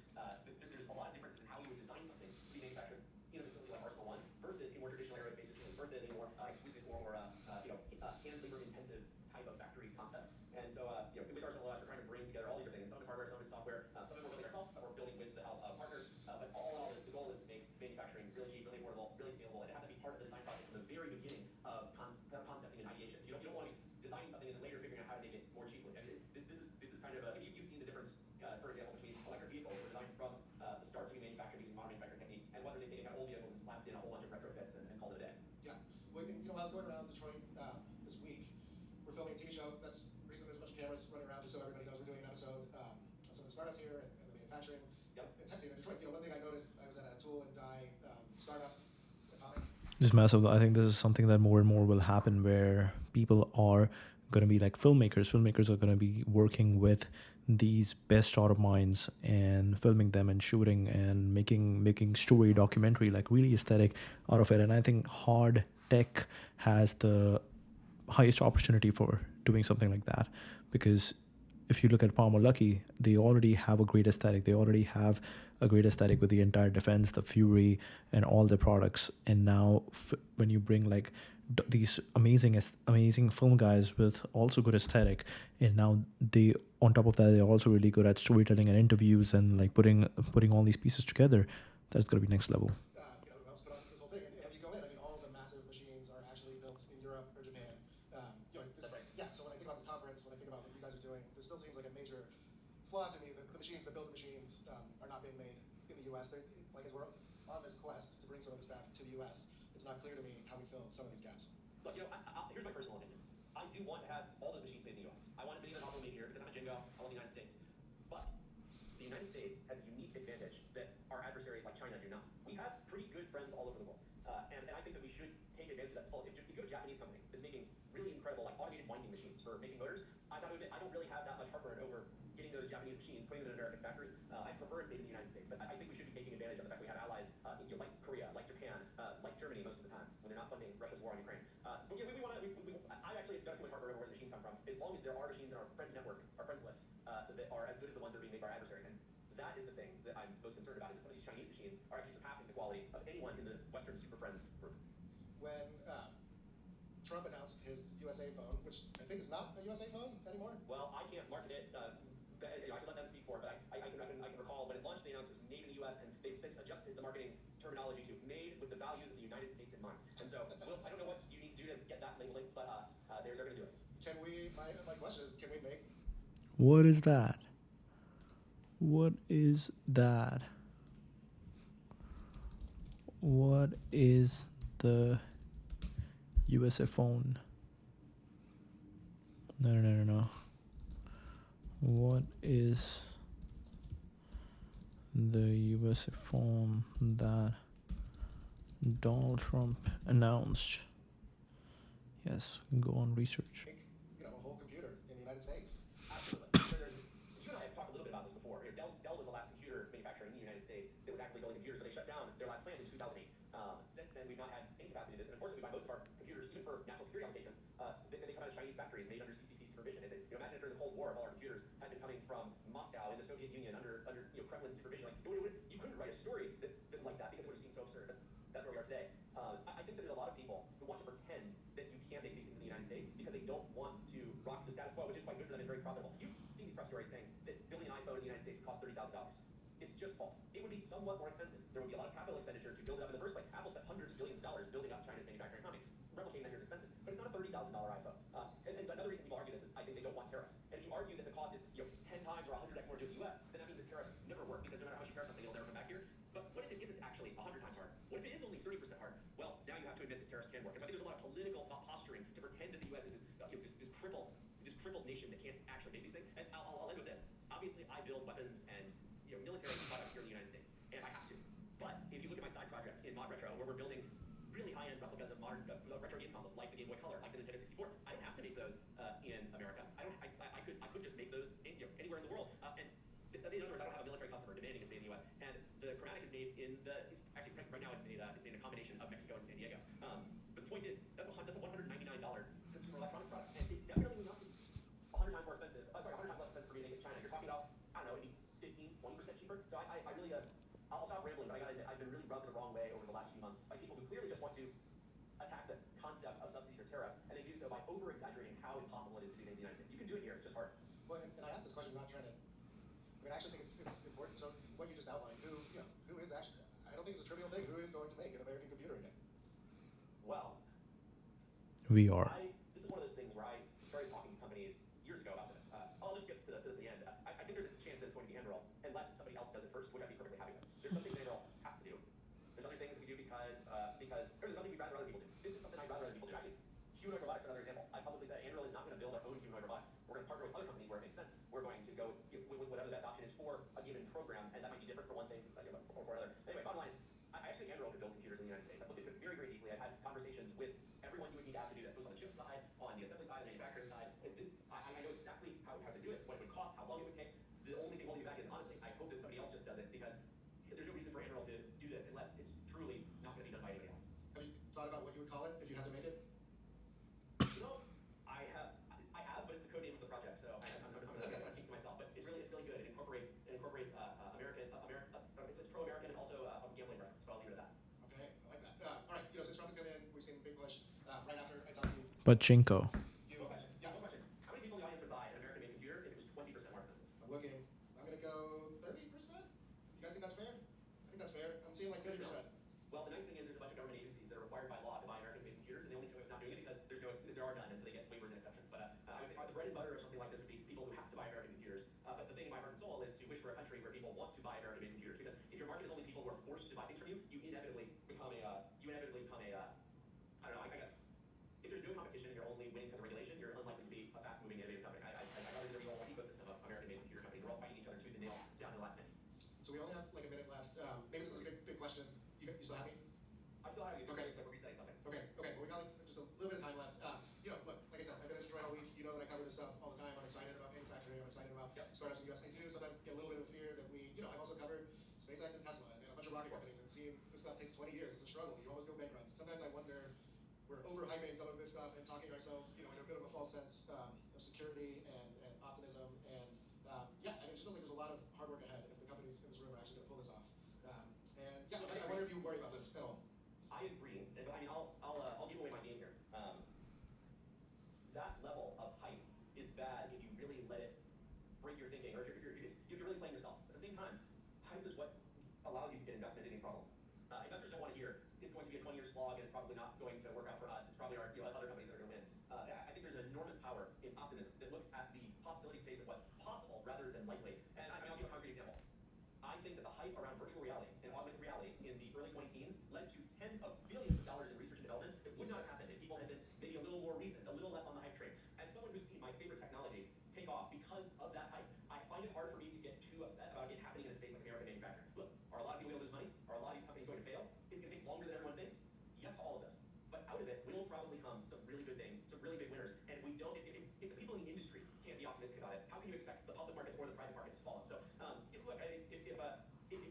There's a lot of differences in how you would design something to be manufactured in a facility like Arsenal One versus a more traditional aerospace facility versus a more exclusive or hand labor intensive type of factory concept. And so with Arsenal OS, we're trying to bring together all these different things. Some of it's hardware, some of it's software, some of it we're building ourselves, some we're building with the help of partners. But all in all, the goal is to make manufacturing really cheap, really affordable, really scalable, and have that be part of the design process from the very beginning of concepting and ideation. You don't want to be designing something and then later figuring out how to make it more cheaply. I mean, this is kind of you've seen the difference, for example, between electric vehicles that were designed from the start to be manufactured using modern manufacturing techniques, and whether they've taken out old vehicles and slapped in a whole bunch of retrofits and called it a day. Yeah. Well, I was going around Detroit this week. We're filming a TV show. That's the reason there's a bunch of cameras running around, just so everybody knows we're doing an episode on some of the startups here and the manufacturing intensity in Detroit. One thing I noticed, I was at a tool and die startup, Atomic. Just massive. I think this is something that more and more will happen, where people are going to be like filmmakers. Filmmakers are going to be working with these best startup minds and filming them and shooting and making story documentary, like really aesthetic out of it. And I think hard tech has the highest opportunity for doing something like that, because if you look at Palmer Luckey, they already have a great aesthetic. They already have a great aesthetic with the entire Defense, the Fury, and all the products. And now when you bring like these amazing film guys with also good aesthetic, and now they, on top of that, they're also really good at storytelling and interviews and like putting all these pieces together, that's going to be next level. Who helps put on this whole thing. And you go in, all the massive machines are actually built in Europe or Japan. That's right. Yeah, so when I think about this conference, when I think about what you guys are doing, this still seems like a major flaw to me that the machines that build the machines are not being made in the U.S. Like, as we're on this quest to bring some of this back to the U.S., it's not clear to me how we fill some of these gaps. Look, here's my personal opinion. I do want to have all those machines made in the U.S. I want as many of them also made here because I'm a Jingo. I love the United States. But the United States has a unique advantage that our adversaries like China do not. We have pretty good friends all over the world. And I think that we should take advantage of that policy. If you have a Japanese company that's making really incredible like automated winding machines for making motors, I've got to admit, I don't really have that much heartburn over getting those Japanese machines, putting them in an American factory. I prefer it's made in the United States, but I think we should be taking advantage of the fact we have allies like Korea, like Japan, like Germany most of the time when they're not funding Russia's war on Ukraine. But yeah, I've actually got too much heartburn over where the machines come from, as long as there are machines in our friend network, our friends list, that are as good as the ones that are being made by our adversaries. And that is the thing that I'm most concerned about, is that some of these Chinese machines are actually surpassing the quality of anyone in the Western Super Friends group. When Trump announced his USA phone, which I think is not a USA phone anymore. Well, I can't market it. I should let them speak for it, but I can recall when it launched, they announced it was made in the U.S., and they've since adjusted the marketing terminology to made with the values of the United States in mind. And so, I don't know what you need to do to get that labeling, but they're going to do it. Can we? My question is, can we make? What is that? What is that? What is the USA phone? No. What is the USA phone that Donald Trump announced? Yes, go on research. A whole computer in the United States. Absolutely. You and I have talked a little bit about this before. Dell was the last computer manufacturer in the United States that was actively building computers, but they shut down their last plant in 2008. Since then, we've not had any capacity to this, and unfortunately, we buy most of our computers, even for national security applications, they come out of Chinese factories made under CCP supervision. And imagine if during the Cold War, if all our computers had been coming from Moscow in the Soviet Union under Kremlin supervision. Like, you couldn't write a story that like that because it would have seemed so absurd. But United States because they don't want to rock the status quo, which is quite good for them and very profitable. You've seen these press stories saying that building an iPhone in the United States would cost $30,000. It's just false. It would be somewhat more expensive. There would be a lot of capital expenditure to build it up in the first place. Apple spent hundreds of billions of dollars building up China's manufacturing economy. Replicating that here is expensive, but it's not a $30,000 iPhone. And another reason people argue this is I think they don't want tariffs. And if you argue that the cost is 10 times or 100x more to do with the US, then that means the tariffs never work because no matter how much you tariff something, it'll never come back here. But what if it isn't actually 100 times hard? What if it is only 30% hard? Well, now you have to admit that tariffs can work. And so I think there's a lot of political posturing to pretend that the US is this crippled nation that can't actually make these things. And I'll end with this. Obviously, I build weapons and military products here in the United States, and I have to. But if you look at my side project in Mod Retro, where we're building really high-end replicas of modern retro game consoles, like the Game Boy Color, like the Nintendo 64, I don't have to make those in America. I could just make those anywhere in the world. And in other words, I don't have a military customer demanding it's made in the U.S. And the Chromatic is made in actually right now it's made in a combination of Mexico and San Diego. But the point is that's a $199 consumer electronic product, and it definitely would not be 100 times more expensive. 100 times less expensive for me to make it in China. You're talking about maybe 15-20% cheaper. So I really I'll stop rambling, but I gotta admit I've been really rubbed the wrong way over the last few months by people who clearly just want to attack the concept of subsidies or tariffs, and they do so by over-exaggerating how impossible it is to do things in the United States. You can do it here; it's just hard. Well, and I asked this question not trying to. I mean, I actually think it's important. So what you just outlined, who is actually? I don't think it's a trivial thing. Who is going to make an American computer again? Well, We are. This is one of those things where I started talking to companies years ago about this. I'll just skip to the end. I think there's a chance that it's going to be Anduril, unless somebody else does it first, which I'd be perfectly happy with. There's some things Anduril has to do. There's other things that we do because there's something we'd rather other people do. This is something I'd rather other people do. Actually, humanoid robotics is another example. I publicly said Anduril is not going to build our own humanoid robotics. We're going to partner with other companies where it makes sense. We're going to go with whatever the best option is for a given program, and that might be different for one thing or for another. Anyway, bottom line is, I actually think Anduril could build computers in the United States. I've looked into it very, very deeply. I've had conversations with everyone you would need to have to do this, both on the chip side, on the assembly side, the manufacturing side. I know exactly how to do it, what it would cost, how long it would take. The only thing holding me back is, honestly, I hope that somebody else just does it, because there's no reason for Anduril to do this unless it's truly not going to be done by anybody else. Have you thought about what you would call it if you had to make it? I have, but it's the code name of the project, so I'm going to keep it to myself. But it's really good. It incorporates American. It's pro-American and also a gambling reference. So I'll leave it at that. Okay, I like that. All right, since Trump has come in, we've seen a big push. Right after I talked to you. Pachinko. One question. How many people in the audience would buy an American-made computer if it was 20% more expensive? I'm looking. I'm gonna go 30%. You guys think that's fair? I think that's fair. I'm seeing like 30%. Well, the nice thing is there's a bunch of government agencies that are required by law to buy American-made computers, and they only not doing it because there are none, and so they get waivers and exceptions. But I would say the bread and butter of something like this would be people who have to buy American computers. But the thing in my heart and soul is to wish for a country where people want to buy American-made computers, because if your market is only people who are forced to buy things from you, you inevitably become a I don't know. I guess if there's no competition and you're only winning because of regulation, you're unlikely to be a fast-moving, innovative company. I'd rather there be a whole ecosystem of American-made computer companies. We're all fighting each other tooth and nail down to the last minute. So we only have like a minute left. Maybe this is a big question. You still have me? I still have you. Okay. Except we're resetting something. Okay. Well, we got like just a little bit of time left. Look, like I said, I've been in Detroit all week. You know that I cover this stuff all the time. I'm excited about manufacturing. I'm excited about startups in the US. I do sometimes get a little bit of fear that I've also covered SpaceX and Tesla and a bunch of rocket companies, and seeing this stuff takes 20 years. It's a struggle. You almost go bankrupt. Sometimes I wonder, we're overhyping some of this stuff and talking ourselves, in a bit of a false sense of security and optimism. And it just feels like there's a lot of hard work ahead if the companies in this room are actually going to pull this off. I wonder if you worry about this at all. I agree. I mean, I'll give away my game here. That level of hype is bad if you really let it break your thinking, or if you're really playing yourself. At the same time, hype is what allows you to get investment in these problems. Investors don't want to hear it's going to be a 20-year slog and it's probably not going to work out for us. It's probably other companies that are going to win. I think there's an enormous power in optimism that looks at the possibility space of what's possible rather than likely. And I'll give a concrete example. I think that the hype around virtual reality and augmented reality in the early 2010s led to tens of billions of dollars in research and development that would not have happened if people had been maybe a little more reasoned, a little less on the hype train. As someone who's seen my favorite technology take off because of that hype, I find it hard for me to get too upset about it happening in a space like American manufacturing. Look, are a lot of people going to lose money? Are a lot of these companies going to fail? Is it going to take longer than everyone thinks? Yes to all of this. But out of it will probably come some really good things, some really big winners. And if we don't, if the people in the industry can't be optimistic about it, how can you expect the public markets or the private markets to follow? So, if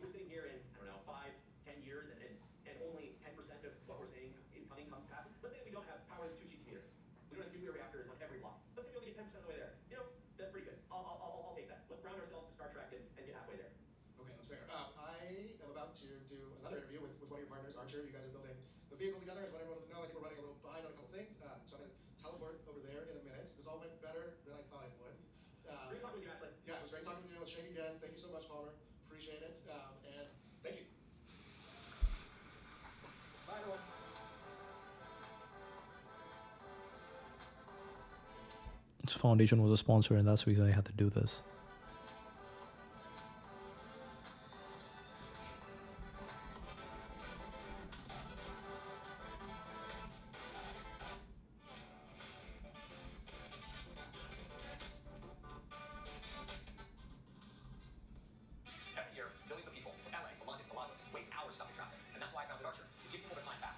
we're sitting here in, 5-10 years and only 10% of what we're saying comes to pass, let's say that we don't have power that's too cheap to meter. We don't have nuclear reactors on every block. Let's say we only get 10% of the way there. That's pretty good. I'll take that. Let's ground ourselves to Star Trek and get halfway there. Okay, that's fair. I am about to do another interview with one of your partners, Archer. You guys are building the vehicle together. As what everyone will know, I think we're running a little behind on a couple things. So I'm going to teleport over let's shake again. Thank you so much, Palmer. Appreciate it. And thank you. Bye, everyone. Its foundation was a sponsor, and that's the reason I had to do this. Every year, billions of people from LA to London to Lagos waste hours stuck in traffic, and that's why I founded Archer, to give people their time back.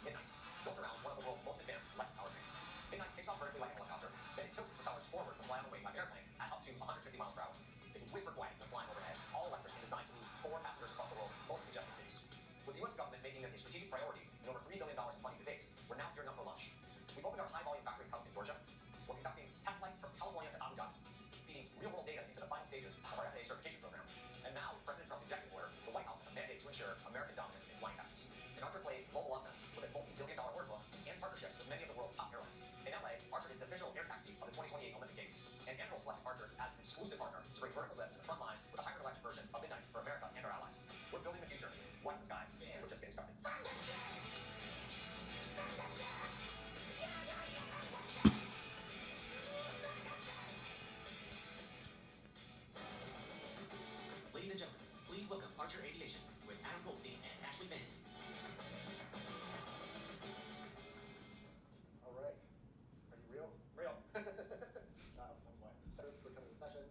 Midnight, built around one of the world's most advanced electric power trains. Midnight takes off vertically like a helicopter, then it tilts its propellers forward to fly on the wing like an airplane at up to 150 miles per hour. It's whisper quiet when flying overhead, all electric and designed to move 4 passengers across the world, most congested cities. With the US government making this a strategic priority and over $3 billion in funding to date, we're now gearing up for launch. We've opened our high-volume factory in Hopkins, Georgia. We're conducting test flights from California to Abu Dhabi, feeding real-world data into the final stages of our FAA certification program. And now, with President Trump's executive order, the White House has a mandate to ensure American dominance in flying tests. And Archer plays global offense with a multi-billion-dollar order book and partnerships with many of the world's top airlines. In LA, Archer is the official air taxi of the 2028 Olympic Games. And Andrew selected Archer as its exclusive partner to bring vertical lift to the front lines with a hybrid electric version of Midnight for America and our allies. We're building the future. Watch the skies. We're just getting started. Ladies and gentlemen, please welcome Archer Aviation with Adam Goldstein and Ashley Vance. All right. Are you real? Real. We're coming to the session.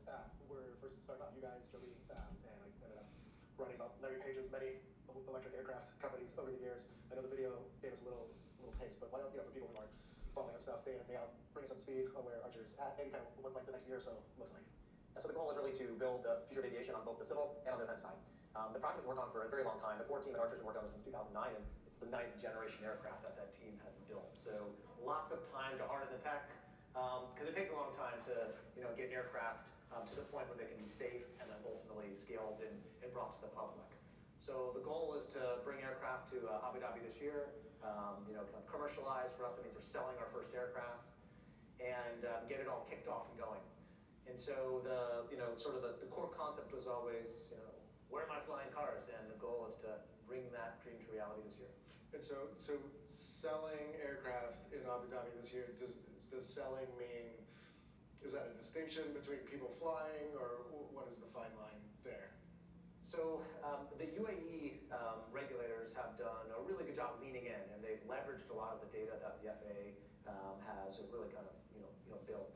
We're first starting off, you guys, Joby, and I ended up writing about Larry Page's many electric aircraft companies over the years. I know the video gave us a little taste, but why don't, for people who aren't following us stuff day in and day out, bring us up to speed on where Archer's at, maybe kind of what like the next year or so looks like. And so the goal is really to build the future of aviation on both the civil and on the defense side. The project was worked on for a very long time. The core team at Archer's been working on this since 2009, and it's the 9th generation aircraft that team has built. So lots of time to harden the tech, because it takes a long time to get aircraft to the point where they can be safe and then ultimately scaled and brought to the public. So the goal is to bring aircraft to Abu Dhabi this year, kind of commercialize. For us, it means we're selling our first aircraft and get it all kicked off and going. And so the core concept was always, where am I flying cars? And the goal is to bring that dream to reality this year. And so selling aircraft in Abu Dhabi this year, does selling mean, is that a distinction between people flying, or what is the fine line there? So the UAE regulators have done a really good job leaning in, and they've leveraged a lot of the data that the FAA has really kind of built.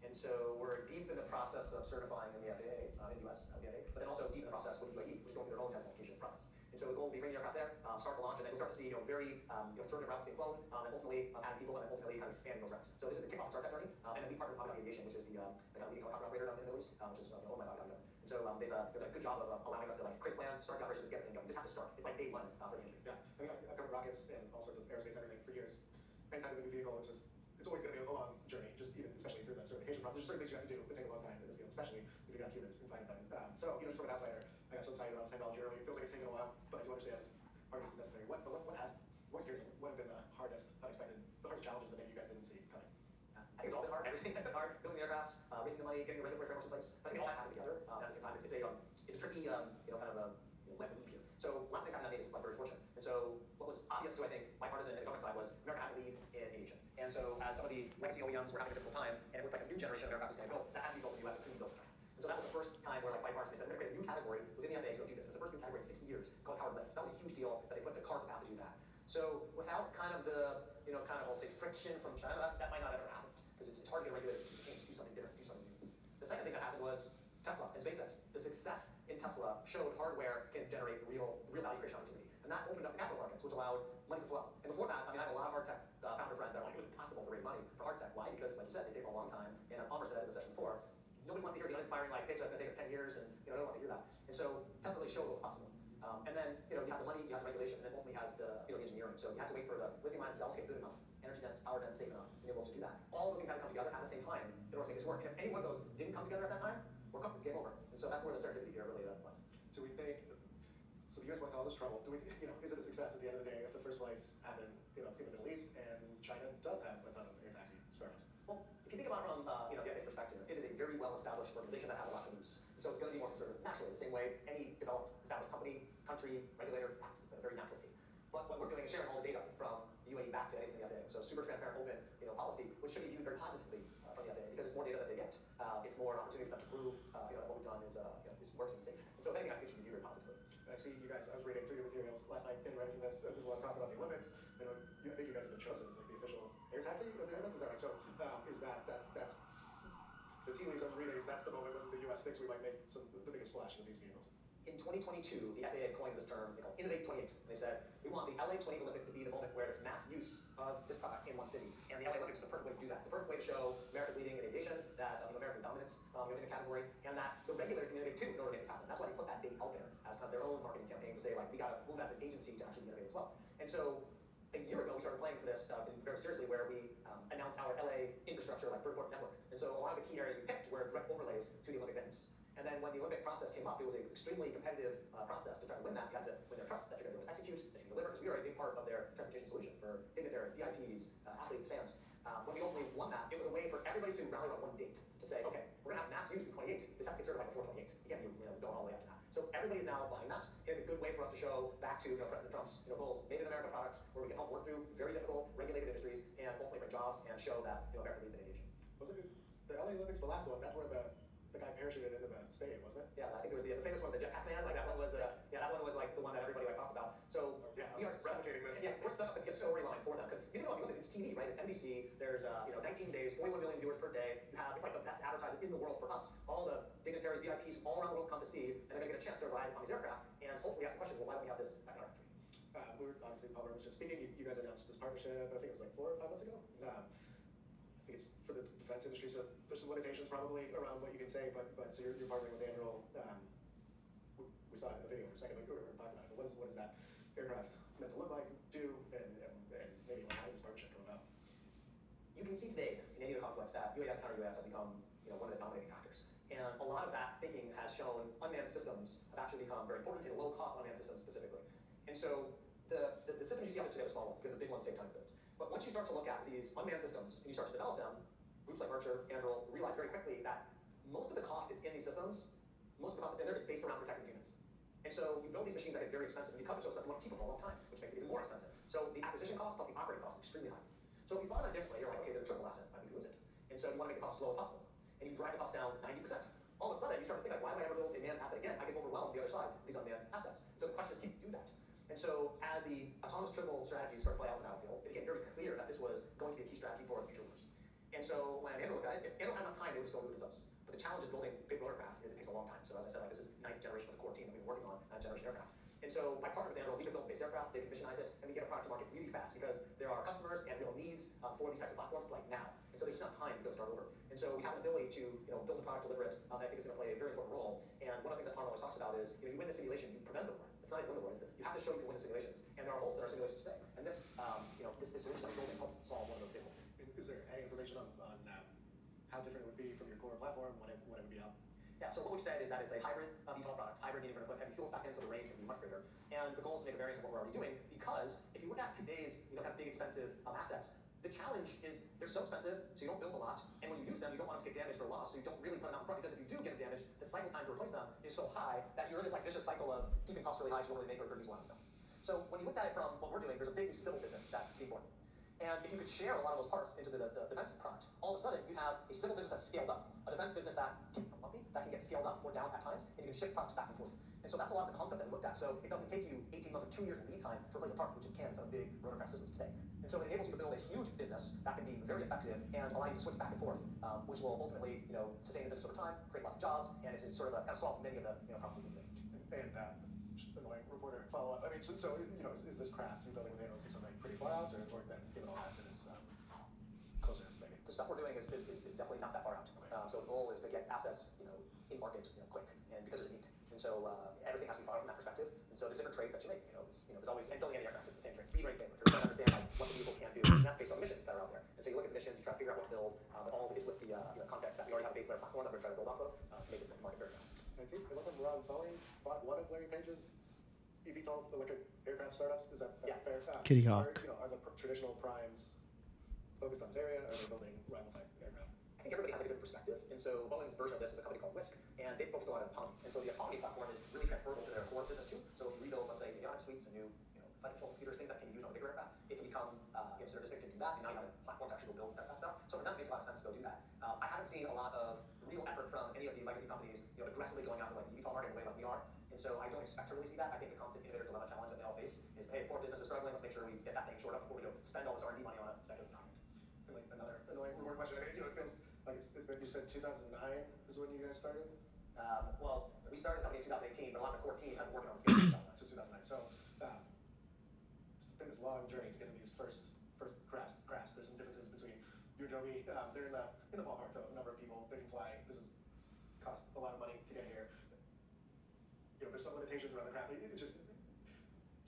And so we're deep in the process of certifying in the FAA, in the US, the FAA, but then also deep in the process with the UAE, which is going through their own technification process. And so the goal will be bringing the aircraft there, start the launch, and then we'll start to see very conservative routes being flown, and ultimately adding people, and then ultimately kind of expanding those routes. So this is the kickoff and start that journey, and then we partner with Abu Dhabi Aviation, which is the kind of leading helicopter operator in the Middle East, which is owned by Abu Dhabi. And so they've done a good job of allowing us to create plan, start the operations, get the thing going. We just have to start. It's like day one for the industry. Yeah, I mean, I've covered rockets and all sorts of aerospace everything for years. Anytime you make a vehicle, it's always going to be a long journey, especially through the certification process. There's certain things you have to do that take a long time in this field, especially if you're going to have humans inside of them. So, just from an outsider, I got so excited about technology early. It feels like it's taken a while, but I do understand hardness is necessary. What have been the hardest, unexpected, the hardest challenges that maybe you guys didn't see coming? I think it's all been hard. Everything has been hard. Building the aircrafts, raising the money, getting the regulatory frameworks in place. I think all that happened together. At the same time, it's a tricky, kind of a web loop here. So lots of things happened that made us very fortunate. And so what was obvious to, I think, bipartisan and the government side was America had to lead in aviation. And so as some of the legacy OEMs were having a difficult time, and it looked like a new generation of aircraft was going to be built, that had to be built in the US, it couldn't be built in China. And so that was the first time where bipartisan, they said, we're going to create a new category within the FAA to go do this. It's the first new category in 60 years called powered lift. That was a huge deal that they put the car path to do that. So without kind of the, I'll say friction from China, that might not ever happen. Because it's hard to get a regulator to change, do something different, do something new. The second thing that happened was Tesla and SpaceX. The success in Tesla showed hardware can generate real value creation opportunity. And that opened up the capital markets, which allowed money to flow. And before that, I have a lot of hard tech founder friends that were like, it was impossible to raise money for hard tech. Why? Because, like you said, they take a long time. And as Palmer said in the session before, nobody wants to hear the uninspiring pitch that's going to take us 10 years, and nobody wants to hear that. And so Tesla really showed what was possible. And then, you had the money, you had the regulation, and then ultimately you had the engineering. So you had to wait for the lithium-ion cells to get good enough, energy dense, power dense, safe enough to enable us to do that. All those things had to come together at the same time in order to make this work. And if any one of those didn't come together at that time, we're cooked. It's game over. And so that's where the serendipity here really was. So we think, so you guys went to all this trouble. Is it a success at the end of the day if the first flights happen, in the Middle East, and China does have a ton of air taxi startups? Well, if you think about it from the FAA's perspective, it is a very well established organization that has a lot to lose. So it's going to be more conservative naturally, the same way any developed, established company, country, regulator acts. It's a very natural state. But what we're doing is sharing all the data from the UAE back to anything in the FAA. So super transparent, open, policy, which should be viewed very positively from the FAA because it's more data that they get. It's more an opportunity for them to prove that what we've done is works and safe. And so if anything, I think it should be viewed very positively. I see you guys. I was reading through your materials last night in writing this. There's a lot of talk about the Olympics. I think you guys have been chosen as like the official air taxi of the Olympics. Is that right? So is that's the tea leaves I was reading? Is that's the moment when the U.S. thinks we might make the biggest splash into these vehicles? In 2022, the FAA coined this term, Innovate 28. And they said, we want the LA 28 Olympic to be the moment where there's mass use of this product in one city. And the LA Olympics is the perfect way to do that. It's a perfect way to show America's leading in aviation, that America's dominance in the category, and that the regulator can innovate too in order to make this happen. That's why they put that date out there as kind of their own marketing campaign to say, like, we got to move as an agency to actually innovate as well. And so a year ago, we started playing for this very seriously, where we announced our LA infrastructure, like vertiport network. And so a lot of the key areas we picked were direct overlays to the Olympic venues. And then when the Olympic process came up, it was an extremely competitive process to try to win that. You had to win their trust that you're going to be able to execute, that you can deliver, because we are a big part of their transportation solution for dignitaries, VIPs, athletes, fans. When we ultimately won that, it was a way for everybody to rally around one date to say, okay, we're going to have mass use in 28. This has to get certified before 28. You can't be going all the way up to that. So everybody is now behind that. It's a good way for us to show back to President Trump's goals, made in America products, where we can help work through very difficult regulated industries and ultimately bring jobs and show that America leads in aviation. Wasn't it the LA Olympics, the last one? That's where the guy parachuted into the stadium, wasn't it? Yeah, I think there was the famous one, the jetpack man. Like that one was, that one was like the one that everybody talked about. So yeah, we are replicating this. Yeah, we're set up with a storyline for them, because you think about the Olympics, it's TV, right? It's NBC. There's 19 days, 41 million viewers per day. You have, it's like the best advertising in the world for us. All the dignitaries, VIPs, all around the world come to see, and they're going to get a chance to ride on these aircraft and hopefully ask the question, well, why don't we have this back in our country? We were obviously, Paul was just speaking. You guys announced this partnership. I think it was like 4 or 5 months ago. I think it's for the defense industry, so there's some limitations probably around what you can say. But so you're partnering with Anduril. We saw it in the video for a second. We were talking about it. But what is that aircraft meant to look like, do, and maybe how does this partnership come about? You can see today in any of the conflicts that UAS counter-UAS has become one of the dominating factors. And a lot of that thinking has shown unmanned systems have actually become very important, and low-cost unmanned systems specifically. And so the systems you see out there today are small ones, because the big ones take time to build. But once you start to look at these unmanned systems and you start to develop them, groups like Archer, Anduril, realize very quickly that most of the cost is in these systems. Most of the cost that's in there is based around protecting humans. And so you build these machines that get very expensive, and because they're so expensive, you want to keep them for a long time, which makes it even more expensive. So the acquisition cost plus the operating cost is extremely high. So if you thought about it differently, you're like, okay, they're a triple asset, we can lose it. And so you want to make the cost as low as possible. And you drive the cost down 90%. All of a sudden, you start to think, like, why would I ever build a manned asset again? I get overwhelmed the other side of these unmanned assets. So the question is, can you do that? And so as the autonomous triple strategy started to play out in the battlefield, it became very clear that this was going to be a key strategy for the future wars. And so when Anduril looked at it, if Anduril had enough time, they would just go and do it themselves. But the challenge is building big rotorcraft is it takes a long time. So as I said, like, this is 9th generation of the core team that we've been working on, 9th generation aircraft. And so by partnering with Anduril, we can build a base aircraft, they can missionize it, and we get a product to market really fast, because there are customers and real needs for these types of platforms like now. And so there's just not time to go start over. And so we have an ability to build a product, deliver it, that I think is going to play a very important role. And one of the things that Tom always talks about is, you win the simulation, you prevent the war. It's not even win the war, it's that you have to show you can win the simulations. And there are holes in our simulations today. And this, this solution that we're building helps solve one of those big holes. Is there any information on how different it would be from your core platform when it would be out? Yeah, so what we've said is that it's a hybrid VTOL product. Hybrid meaning we're going to put heavy fuels back in, so the range can be much greater. And the goal is to make a variant of what we're already doing, because if you look at today's kind of big, expensive assets, the challenge is they're so expensive, so you don't build a lot, and when you use them, you don't want them to get damaged or lost, so you don't really put them out in front, because if you do get them damaged, the cycle time to replace them is so high that you're in this like vicious cycle of keeping costs really high, you don't really make or use a lot of stuff. So when you looked at it from what we're doing, there's a big new civil business that's being born. And if you could share a lot of those parts into the defense product, all of a sudden you have a civil business that's scaled up, a defense business that can become lumpy, that can get scaled up or down at times, and you can ship products back and forth. And so that's a lot of the concept that we looked at. So it doesn't take you 18 months or 2 years lead time to replace a part, which it can in some big rotorcraft systems today. And so it enables you to build a huge business that can be very effective and allow you to switch back and forth, which will ultimately, sustain the business over time, create lots of jobs, and it's sort of kind of solve many of the problems of the day. And just annoying reporter follow up. I mean, so is this craft you're building with Anduril something pretty far out, or then given all that is closer, maybe? The stuff we're doing is definitely not that far out. Okay. So the goal is to get assets, in market, quick, and because there's a need. And so everything has to be thought of from that perspective. And so there's different trades that you make. There's always, and building any aircraft, it's the same trade. Speed, rate, payload. You're trying to understand what the vehicle can do, and that's based on missions that are out there. And so you look at the missions, you try to figure out what to build, but all of it is with the context that we already have a base layer platform that we're trying to build off of to make this market very fast. I think Ron Boeing bought one of Larry Page's eVTOL electric aircraft startups. Is that fair? Kitty Hawk. Are the traditional primes focused on this area, or are they building rival type aircraft? I think everybody has a good perspective in And so Boeing's version of this is a company called Whisk, and they focused a lot on autonomy. And so the autonomy platform is really transferable to their core business too. So if you rebuild, let's say, avionics suites and new flight control computers, things that can be used on a bigger aircraft, it can become synergistic to do that, and now you have a platform to actually go build and test that stuff. So for them, it makes a lot of sense to go do that. I haven't seen a lot of real effort from any of the legacy companies, aggressively going after like the eVTOL market in the way like we are. And so I don't expect to really see that. I think the constant innovator dilemma challenge that they all face is, hey, poor business is struggling, let's make sure we get that thing shored up before we go spend all this R&D money on a speculative project. And like another annoying more question. I mean, it feels like it's been, you said 2009 is when you guys started? Well, we started the company in 2018, but a lot of the core team has been working on this game since 2009. So 2009. So it's been this long journey to get to these first crafts. There's some differences between you and Joby. They're in the ballpark though. A number of people, they can fly. This is cost a lot of money to get here. There's some limitations around the craft. It's just,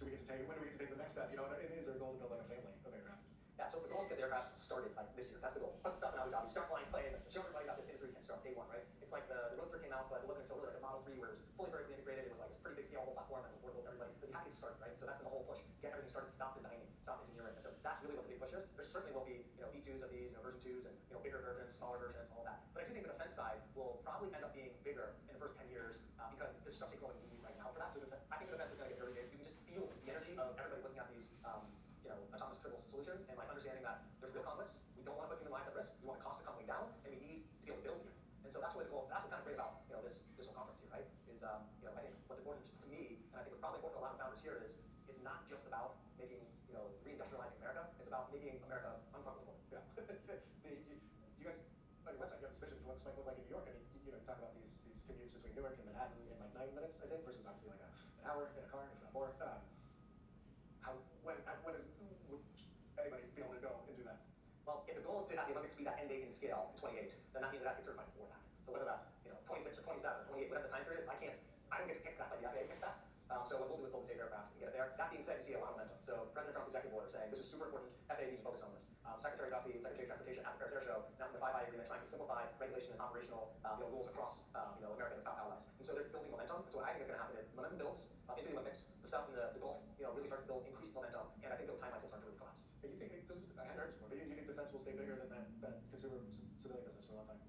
when do we get to take the next step? Is there a goal to build like a family of aircraft? Yeah, so the goal is to get the aircraft started like this year. That's the goal. Put the stuff in Abu Dhabi, start flying planes, show everybody that this industry can start day one, right? It's like the Roadster came out, but it wasn't until really like the Model 3 where it was fully vertically integrated. It was like this pretty big scalable platform that was affordable to everybody. But you have to get started, right? So that's been the whole push. Get everything started, stop designing, stop engineering. And so that's really what the big push is. There certainly will be, V2s of these, version 2s and bigger versions, smaller versions, all that. But I do think the defense side will probably end up being bigger in the first 10 years because there's such a growing need right now for that. So I think the defense is going to get very big. You can just feel the energy of everybody looking at these, autonomous triple solutions and like understanding that there's real conflicts. We don't want to put human lives at risk. We want the cost of coming down, and we need to be able to build here. And so that's really the goal. That's what's kind of great about this whole conference here, right? Is I think what's important to me, and I think what's probably important to a lot of founders here is it's not just about making reindustrializing America. It's about making America unfuckable. Yeah. You guys on your website, you have this vision for what this might look like in New York. I mean, you talk about these commutes between Newark and Manhattan in like 9 minutes, I think, versus obviously like an hour in a car, if not more. Would anybody be able to go and do that? Well, if the goal is to have the Olympic speed at end date in scale in 28, then that means it has to get certified before that. So whether that's 26 or 27 or 28, whatever the time period is, I don't get to pick that. Like the FAA picks that. So what we'll do is build a safe aircraft and get it there. That being said, you see a lot of momentum. So President Trump's executive order saying this is super important. FAA needs to focus on this. Secretary Duffy, Secretary of Transportation at the Paris Air Show, announced the 5i agreement trying to simplify regulation and operational rules across America and its top allies. And so they're building momentum. And so what I think is going to happen is momentum builds into the Olympics. The stuff in the Gulf really starts to build increased momentum. And I think those timelines will start to really collapse. And you think I hadn't heard this before, but you think defense will stay bigger than that consumer civilian business for a long time?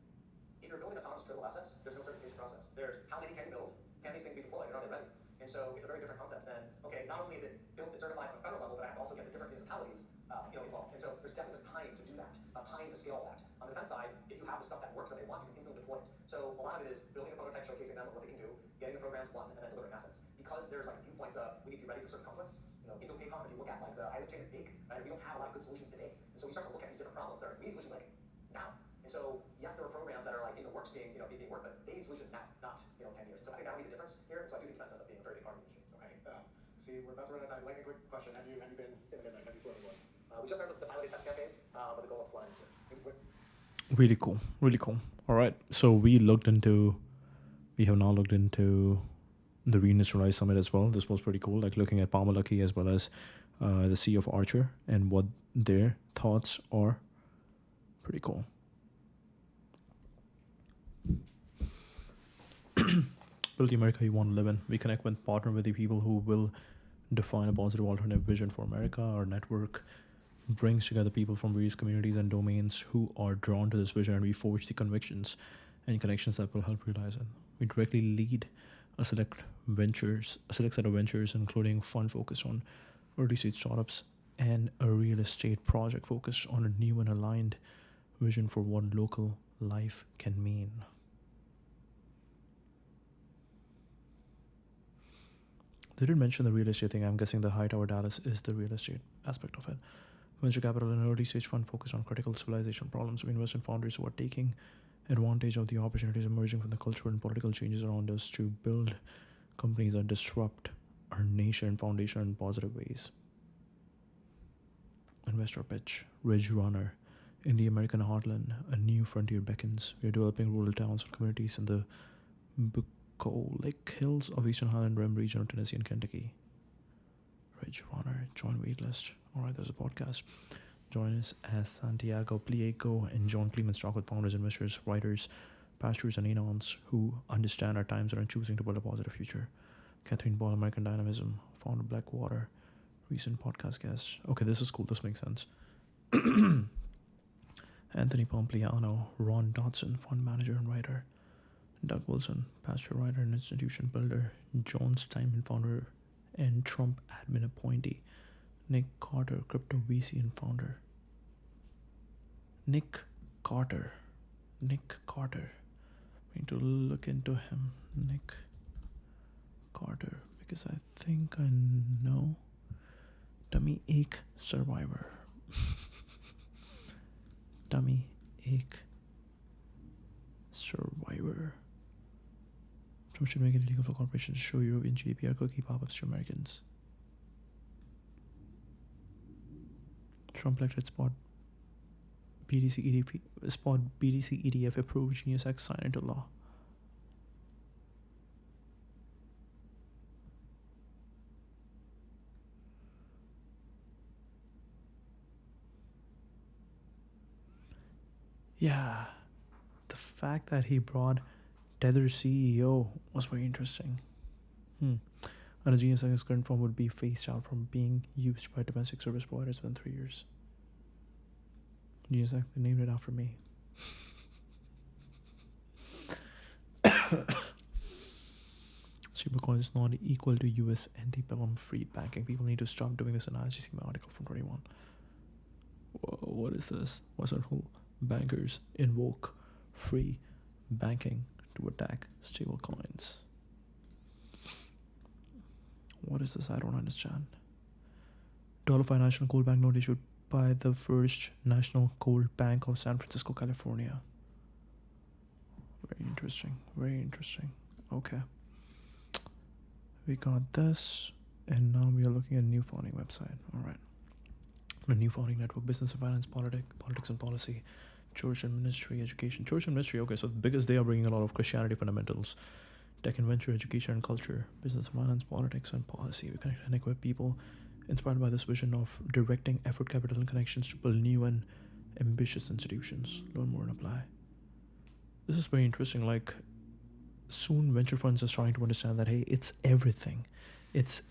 If you're building autonomous triple assets, there's no certification process. There's how many can you build? Can these things be deployed? And are they ready? And so it's a very different concept than, okay, not only is it built and certified on a federal level, but I have to also get the different municipalities involved. And so there's definitely just time to do that, time to scale that. On the defense side, if you have the stuff that works that they want, you can instantly deploy it. So a lot of it is building a prototype, showcasing them what they can do, getting the programs won, and then delivering assets. Because there's like viewpoints of we need to be ready for certain conflicts. Indo-PACOM, if you look at like the island chain is big, right? We don't have a lot of good solutions today. And so we start to look at these different problems that are, we need solutions like now. And so yes, there are programs that are like in the works being worked, but they need solutions now, not 10 years. So I think that'll be the difference here. And so I do think defense ends up being a very big part of the industry. Okay. See, we're about to run out of time. Like a quick question: Have you been in a midnight? Have you flown one? We just started the piloted test campaigns, but the goal is to fly this year. Really cool. Really cool. All right. So we have now looked into the Reindustrialize Summit as well. This was pretty cool. Like looking at Palmer Luckey as well as the CEO of Archer and what their thoughts are. Pretty cool. Build the America you want to live in. We connect with, partner with the people who will define a positive alternative vision for America. Our network brings together people from various communities and domains who are drawn to this vision, and we forge the convictions and connections that will help realize it. We directly lead a select set of ventures, including fund focused on early stage startups and a real estate project focused on a new and aligned vision for what local life can mean. They did mention the real estate thing. I'm guessing the Hightower Dallas is the real estate aspect of it. Venture capital and early stage fund focused on critical civilization problems. We invest in founders who are taking advantage of the opportunities emerging from the cultural and political changes around us to build companies that disrupt our nation and foundation in positive ways. Investor pitch: Ridge Runner. In the American heartland, a new frontier beckons. We are developing rural towns and communities in the Bucolic Hills of Eastern Highland Rim region of Tennessee and Kentucky. Ridge Runner, join waitlist. Alright, there's a podcast. Join us as Santiago Pliego and John Clemens talk with founders, investors, writers, pastors, and anons who understand our times and are choosing to build a positive future. Catherine Ball, American Dynamism, founder of Blackwater, recent podcast guest. Okay, this is cool. This makes sense. Anthony Pompliano, Ron Dodson, fund manager and writer, Doug Wilson, pastor, writer, and institution builder, John Steinman, founder and Trump admin appointee, Nick Carter, crypto VC and founder. Nick Carter. We need to look into him. Nick Carter, because I think I know. Tummy ache survivor. Tummy ache survivor. Trump should make it illegal for corporations to show European GDPR cookie pop-ups to Americans. Trump elected spot BTC ETF approved Genius X signed into law. Yeah, the fact that he brought Tether CEO was very interesting. And a Genius X's current form would be phased out from being used by domestic service providers within 3 years. Genius X, they named it after me. Stablecoin is not equal to US anti-pilum free banking. People need to stop doing this analogy. See my article from 21. Whoa, what is this? What's that whole bankers invoke free banking to attack stablecoins? What is this? I don't understand. $5 national gold bank note issued by the First National Gold Bank of San Francisco, California. Very interesting. Okay. We got this, and now we are looking at a new founding website. All right. The new founding network: business and finance, politics and policy, church and ministry, education. Church and ministry, okay, so because they are bringing a lot of Christianity fundamentals, tech and venture, education and culture, business and finance, politics and policy. We connect and equip people inspired by this vision of directing effort, capital, and connections to build new and ambitious institutions. Learn more and apply. This is very interesting. Like, soon venture funds are starting to understand that, hey, it's everything. It's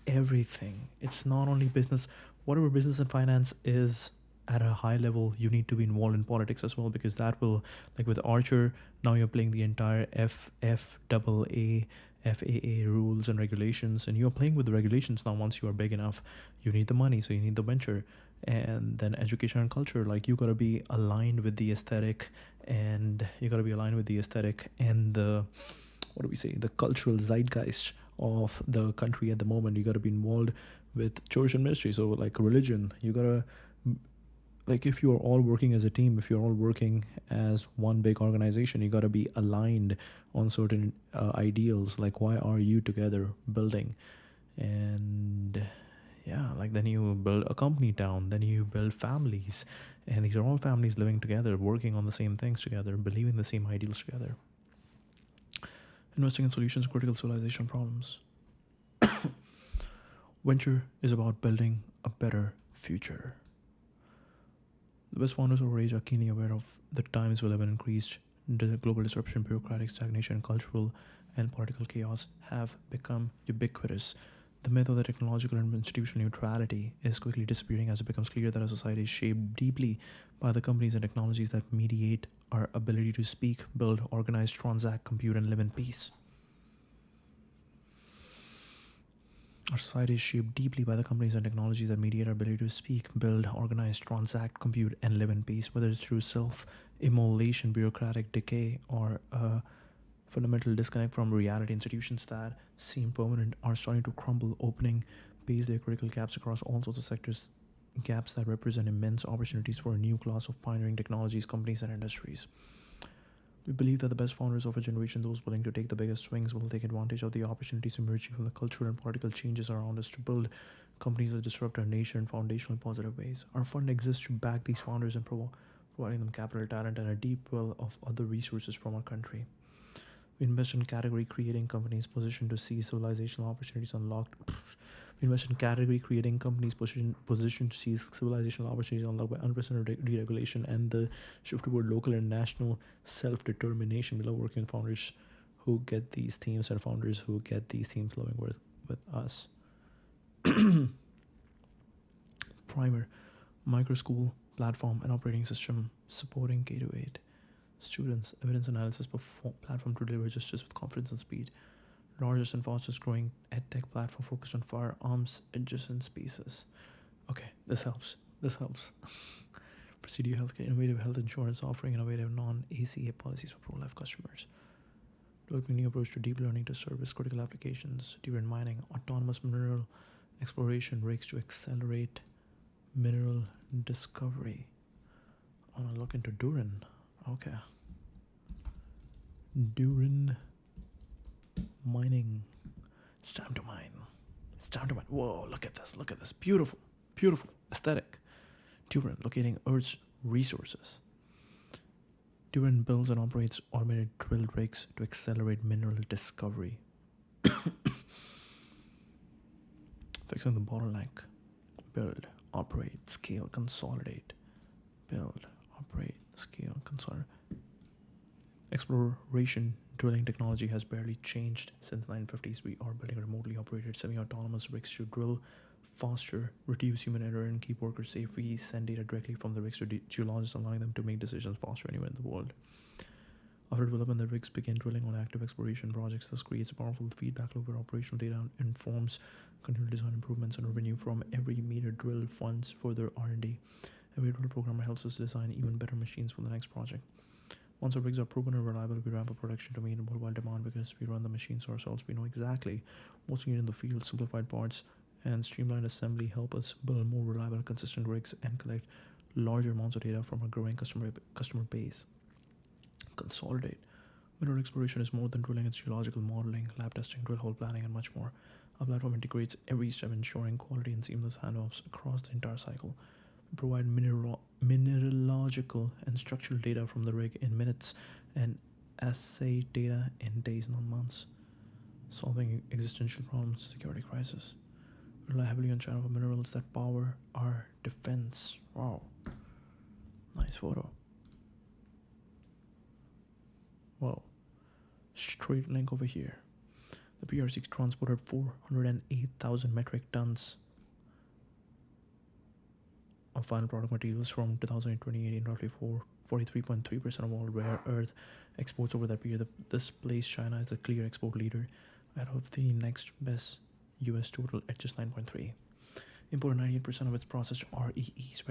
not only business. Whatever business and finance is at a high level, you need to be involved in politics as well, because that will, like with Archer, now you're playing the entire FAA rules and regulations, and you're playing with the regulations now. Once you are big enough, you need the money, so you need the venture. And then education and culture, like you got to be aligned with the aesthetic, and the what do we say, the cultural zeitgeist of the country at the moment. You got to be involved with church and ministry. So like religion, you got to, like, if you are all working as a team, if you're all working as one big organization, you got to be aligned on certain ideals. Like, why are you together building? And yeah, like then you build a company down, then you build families, and these are all families living together, working on the same things together, believing the same ideals together. Investing in solutions to critical civilization problems. Venture is about building a better future. The best founders of our age are keenly aware of the times we live in. Increased global disruption, bureaucratic stagnation, cultural and political chaos have become ubiquitous. The myth of the technological and institutional neutrality is quickly disappearing as it becomes clear that our society is shaped deeply by the companies and technologies that mediate our ability to speak, build, organize, transact, compute, and live in peace. Our society is shaped deeply by the companies and technologies that mediate our ability to speak, build, organize, transact, compute, and live in peace, whether it's through self-immolation, bureaucratic decay, or a fundamental disconnect from reality. Institutions that seem permanent are starting to crumble, opening Paisley critical gaps across all sorts of sectors, gaps that represent immense opportunities for a new class of pioneering technologies, companies, and industries. We believe that the best founders of a generation, those willing to take the biggest swings, will take advantage of the opportunities emerging from the cultural and political changes around us to build companies that disrupt our nation in foundational positive ways. Our fund exists to back these founders and providing them capital, talent, and a deep well of other resources from our country. We invest in category-creating companies positioned to see civilizational opportunities unlocked. We invest in category-creating companies positioned to seize civilizational opportunities unlocked by unprecedented deregulation and the shift toward local and national self-determination. We love working with founders who get these themes and founders who get these themes living with us. Primer. Micro School platform and operating system supporting K to 8 students, evidence analysis platform to deliver justice with confidence and speed, largest and fastest growing edtech platform focused on firearms adjacent spaces. Okay, this helps. Presidio Healthcare, innovative health insurance offering innovative non-ACA policies for pro-life customers. Developing new approach to deep learning to service critical applications, deep in mining, autonomous mineral exploration rigs to accelerate mineral discovery. I want to look into Durin. Okay. Durin mining. It's time to mine. Whoa, look at this. Beautiful. Aesthetic. Durin, locating Earth's resources. Durin builds and operates automated drill rigs to accelerate mineral discovery. Fixing the bottleneck. Build, operate, scale, consolidate. Build, operate, scale, consolidate. Exploration drilling technology has barely changed since 1950s. We are building remotely operated semi-autonomous rigs to drill faster, reduce human error, and keep workers safe. We send data directly from the rigs to geologists, allowing them to make decisions faster anywhere in the world. After development, the rigs begin drilling on active exploration projects. This creates a powerful feedback loop where operational data informs continual design improvements, and revenue from every meter drill funds further R&D. Every drill programmer helps us design even better machines for the next project. Once our rigs are proven and reliable, we ramp up production to meet worldwide demand because we run the machines ourselves. We know exactly what's needed in the field. Simplified parts and streamlined assembly help us build more reliable, consistent rigs and collect larger amounts of data from a growing customer base. Consolidate. Mineral exploration is more than drilling, it's geological modeling, lab testing, drill hole planning, and much more. Our platform integrates every step, ensuring quality and seamless handoffs across the entire cycle. We provide mineralogical and structural data from the rig in minutes and assay data in days, not months. Solving existential problems, security crisis. We rely heavily on China for minerals that power our defense. Wow. Nice photo. Wow. Straight link over here. The PRC transported 408,000 metric tons of final product materials from 2018, roughly 43.3% of all rare earth exports over that period. This placed China as a clear export leader out of the next best US total at just 9.3. Imported 98% of its processed REEs,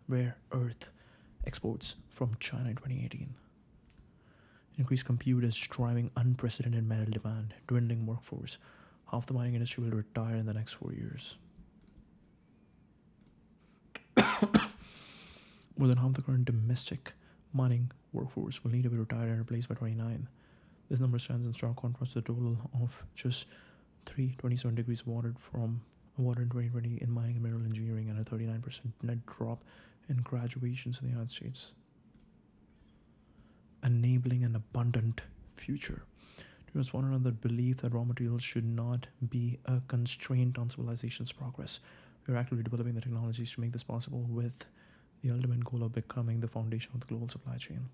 rare earth exports from China in 2018. Increased compute is driving unprecedented metal demand, dwindling workforce. Half the mining industry will retire in the next 4 years. More than half the current domestic mining workforce will need to be retired and replaced by 29. This number stands in stark contrast to the total of just 327 degrees awarded in 2020 in mining and mineral engineering, and a 39% net drop in graduations in the United States. Enabling an abundant future. There was one another belief that raw materials should not be a constraint on civilization's progress. We are actively developing the technologies to make this possible, with the ultimate goal of becoming the foundation of the global supply chain.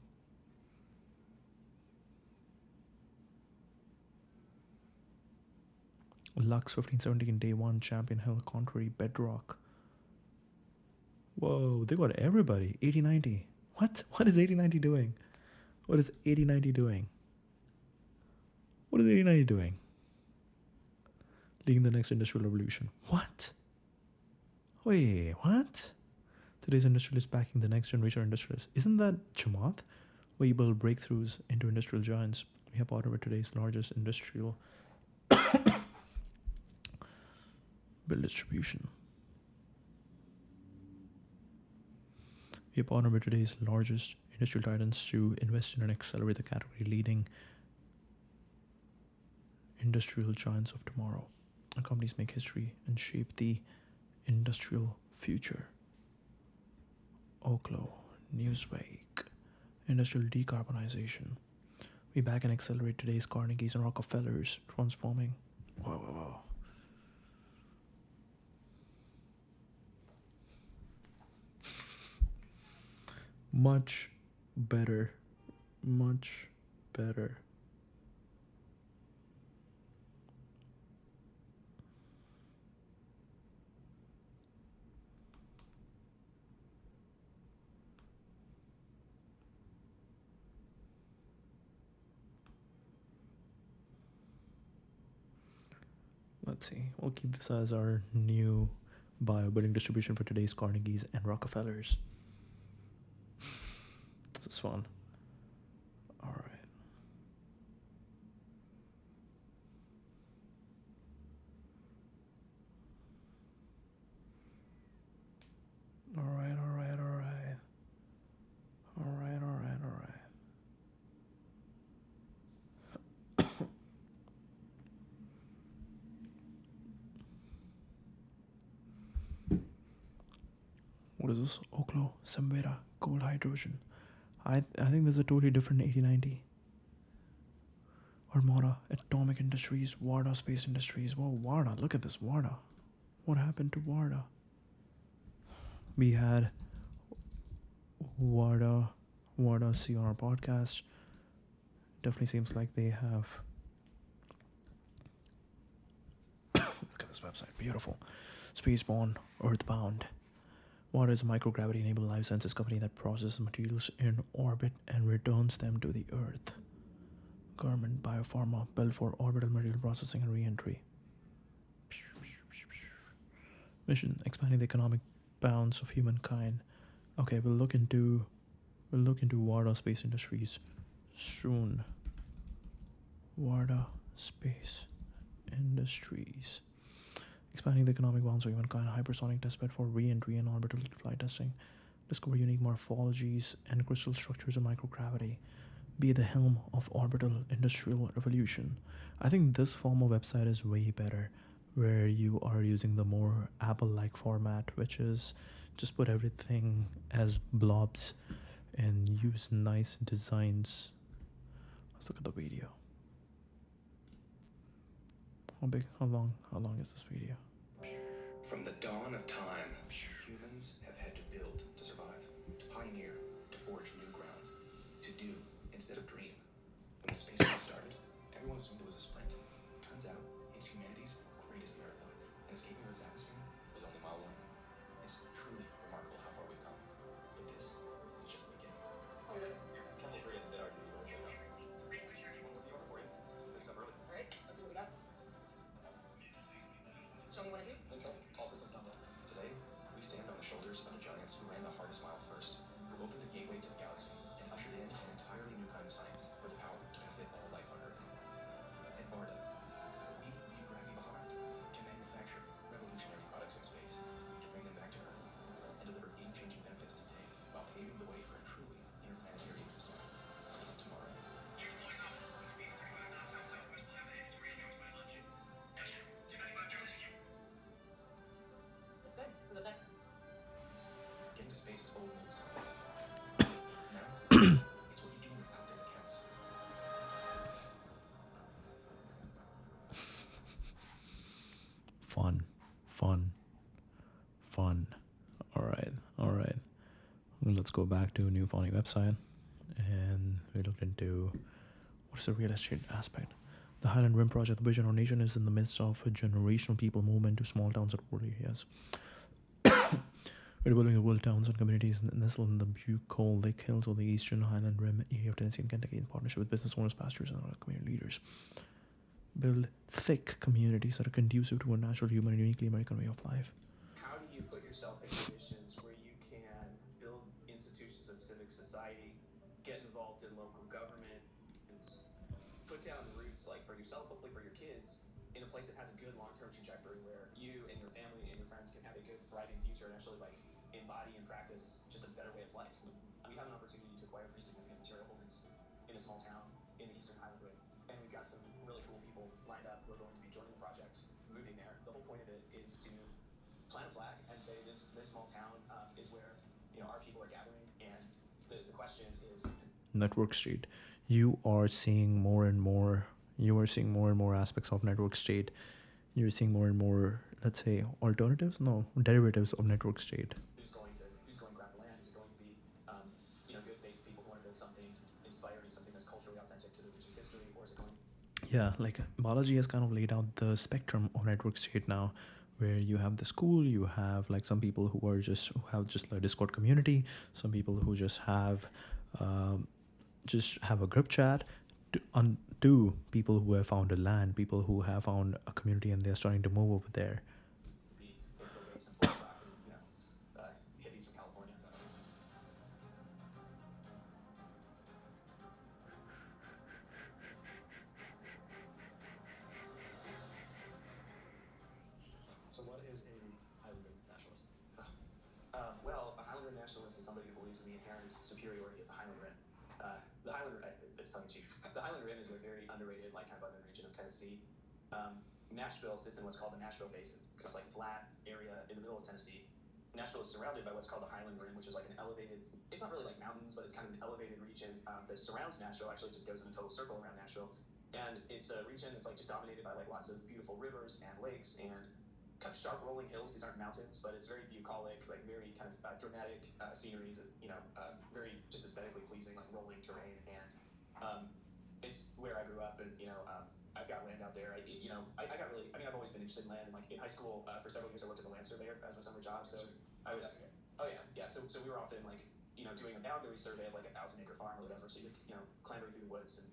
Lux 1517 Day 1 Champion Hill Contrary Bedrock. Whoa, they got everybody. 8090. What? What is 8090 doing? What is 8090 doing? What is 8090 doing? Leading the next industrial revolution. What? Wait, what? Today's industrialist backing the next generation industrialist. Isn't that Chamath? Where you build breakthroughs into industrial giants. We have partnered with today's largest industrial bill distribution. We have partnered with today's largest industrial titans to invest in and accelerate the category leading industrial giants of tomorrow. Our companies make history and shape the industrial future. Oklo, Newsweek, industrial decarbonization. We back and accelerate today's Carnegies and Rockefellers, transforming. Whoa. Much better. let's see. We'll keep this as our new bio, building distribution for today's Carnegies and Rockefellers. This is fun. All right. All right, all right, all right. All right, all right, all right. What is this? Oklo, Samvera, cold hydrogen. I think there's a totally different 8090. Armada, Atomic Industries, Warda Space Industries. Whoa, Warda, look at this Warda. What happened to Warda? We had Warda see on our podcast. Definitely seems like they have. Look at this website, beautiful. Spaceborne, Earthbound. Warda is a microgravity-enabled life sciences company that processes materials in orbit and returns them to the Earth. Government biopharma built for orbital material processing and re-entry. Mission: expanding the economic bounds of humankind. Okay, we'll look into Warda Space Industries soon. Warda Space Industries. Expanding the economic bounds of humankind. Hypersonic testbed for re-entry and orbital flight testing. Discover unique morphologies and crystal structures of microgravity. Be at the helm of orbital industrial revolution. I think this form of website is way better, where you are using the more Apple-like format, which is just put everything as blobs and use nice designs. Let's look at the video. How long is this video? From the dawn of time, humans have had to build to survive, to pioneer, to forge new ground, to do instead of dream. When the space race started, everyone assumed it was a sprint. Turns out, it's humanity's greatest marathon, and escaping Earth's atmosphere was only mile one. It's truly remarkable how far we've come, but this is just the beginning. Careful 3 isn't dead, you order for you. Picked up early. Alright, let's see what we got. Show me what I do. All systems on. Today, we stand on the shoulders of the giants who ran the hardest mile first, who opened the gateway to the galaxy and ushered in an entirely new kind of science with the power to benefit all life on Earth. At Varda, we leave gravity behind to manufacture revolutionary products in space, to bring them back to Earth, and deliver game-changing benefits today while paving the way for a truly interplanetary existence tomorrow. It's good. Who's up next? Getting to space is old news. Now, it's what you do out there that counts. Fun. All right. Well, let's go back to New Founding website, and we looked into what's the real estate aspect. The Highland Rim project, the vision our nation is in the midst of a generational people movement to small towns and rural areas. We're building the rural towns and communities nestled in the Bucol Lake Hills of the eastern Highland Rim area of Tennessee and Kentucky in partnership with business owners, pastors, and other community leaders. Build thick communities that are conducive to a natural, human, and uniquely American way of life. How do you put yourself in conditions where you can build institutions of civic society, get involved in local government, and put down roots, like for yourself, hopefully for your kids, in a place that has a good long-term trajectory where you and your family and your friends can have a good, thriving future and actually like embody and practice just a better way of life. We have an opportunity to acquire pretty significant material holdings in a small town in the eastern Highland Rim, and we've got some really cool people lined up who are going to be joining the project, moving there. The whole point of it is to plant a flag and say this small town is where our people are gathering, and the question is Network Street. You are seeing more and more aspects of Network State. You're seeing more and more, let's say, derivatives of Network State. Who's going to grab the land? Is it going to be good basic people who want to build something inspiring, something that's culturally authentic to the region's history, or is it going? Yeah, like Balaji has kind of laid out the spectrum of Network State now, where you have the school, you have like some people who have just like Discord community, some people who just have a group chat, to people who have found a land, people who have found a community and they're starting to move over there. Hippies from California. So what is a Highlander nationalist? Well, a Highlander nationalist is somebody who believes in the inherent superiority of the Highland Rim. The Highland, it's tongue-in-cheek. The Highland Rim is a very underrated, like, kind of other region of Tennessee. Nashville sits in what's called the Nashville Basin. So it's like flat area in the middle of Tennessee. Nashville is surrounded by what's called the Highland Rim, which is like an elevated, it's not really like mountains, but it's kind of an elevated region that surrounds Nashville, actually just goes in a total circle around Nashville. And it's a region that's like just dominated by like lots of beautiful rivers and lakes and kind of sharp rolling hills. These aren't mountains, but it's very bucolic, like very kind of dramatic scenery that, very just aesthetically pleasing, like rolling terrain. And it's where I grew up, and, I've got land out there. I've always been interested in land. And like in high school, for several years, I worked as a land surveyor as my summer job. So I was, yeah. So we were often like, doing a boundary survey of like 1,000-acre farm or whatever. So you're, clambering through the woods and,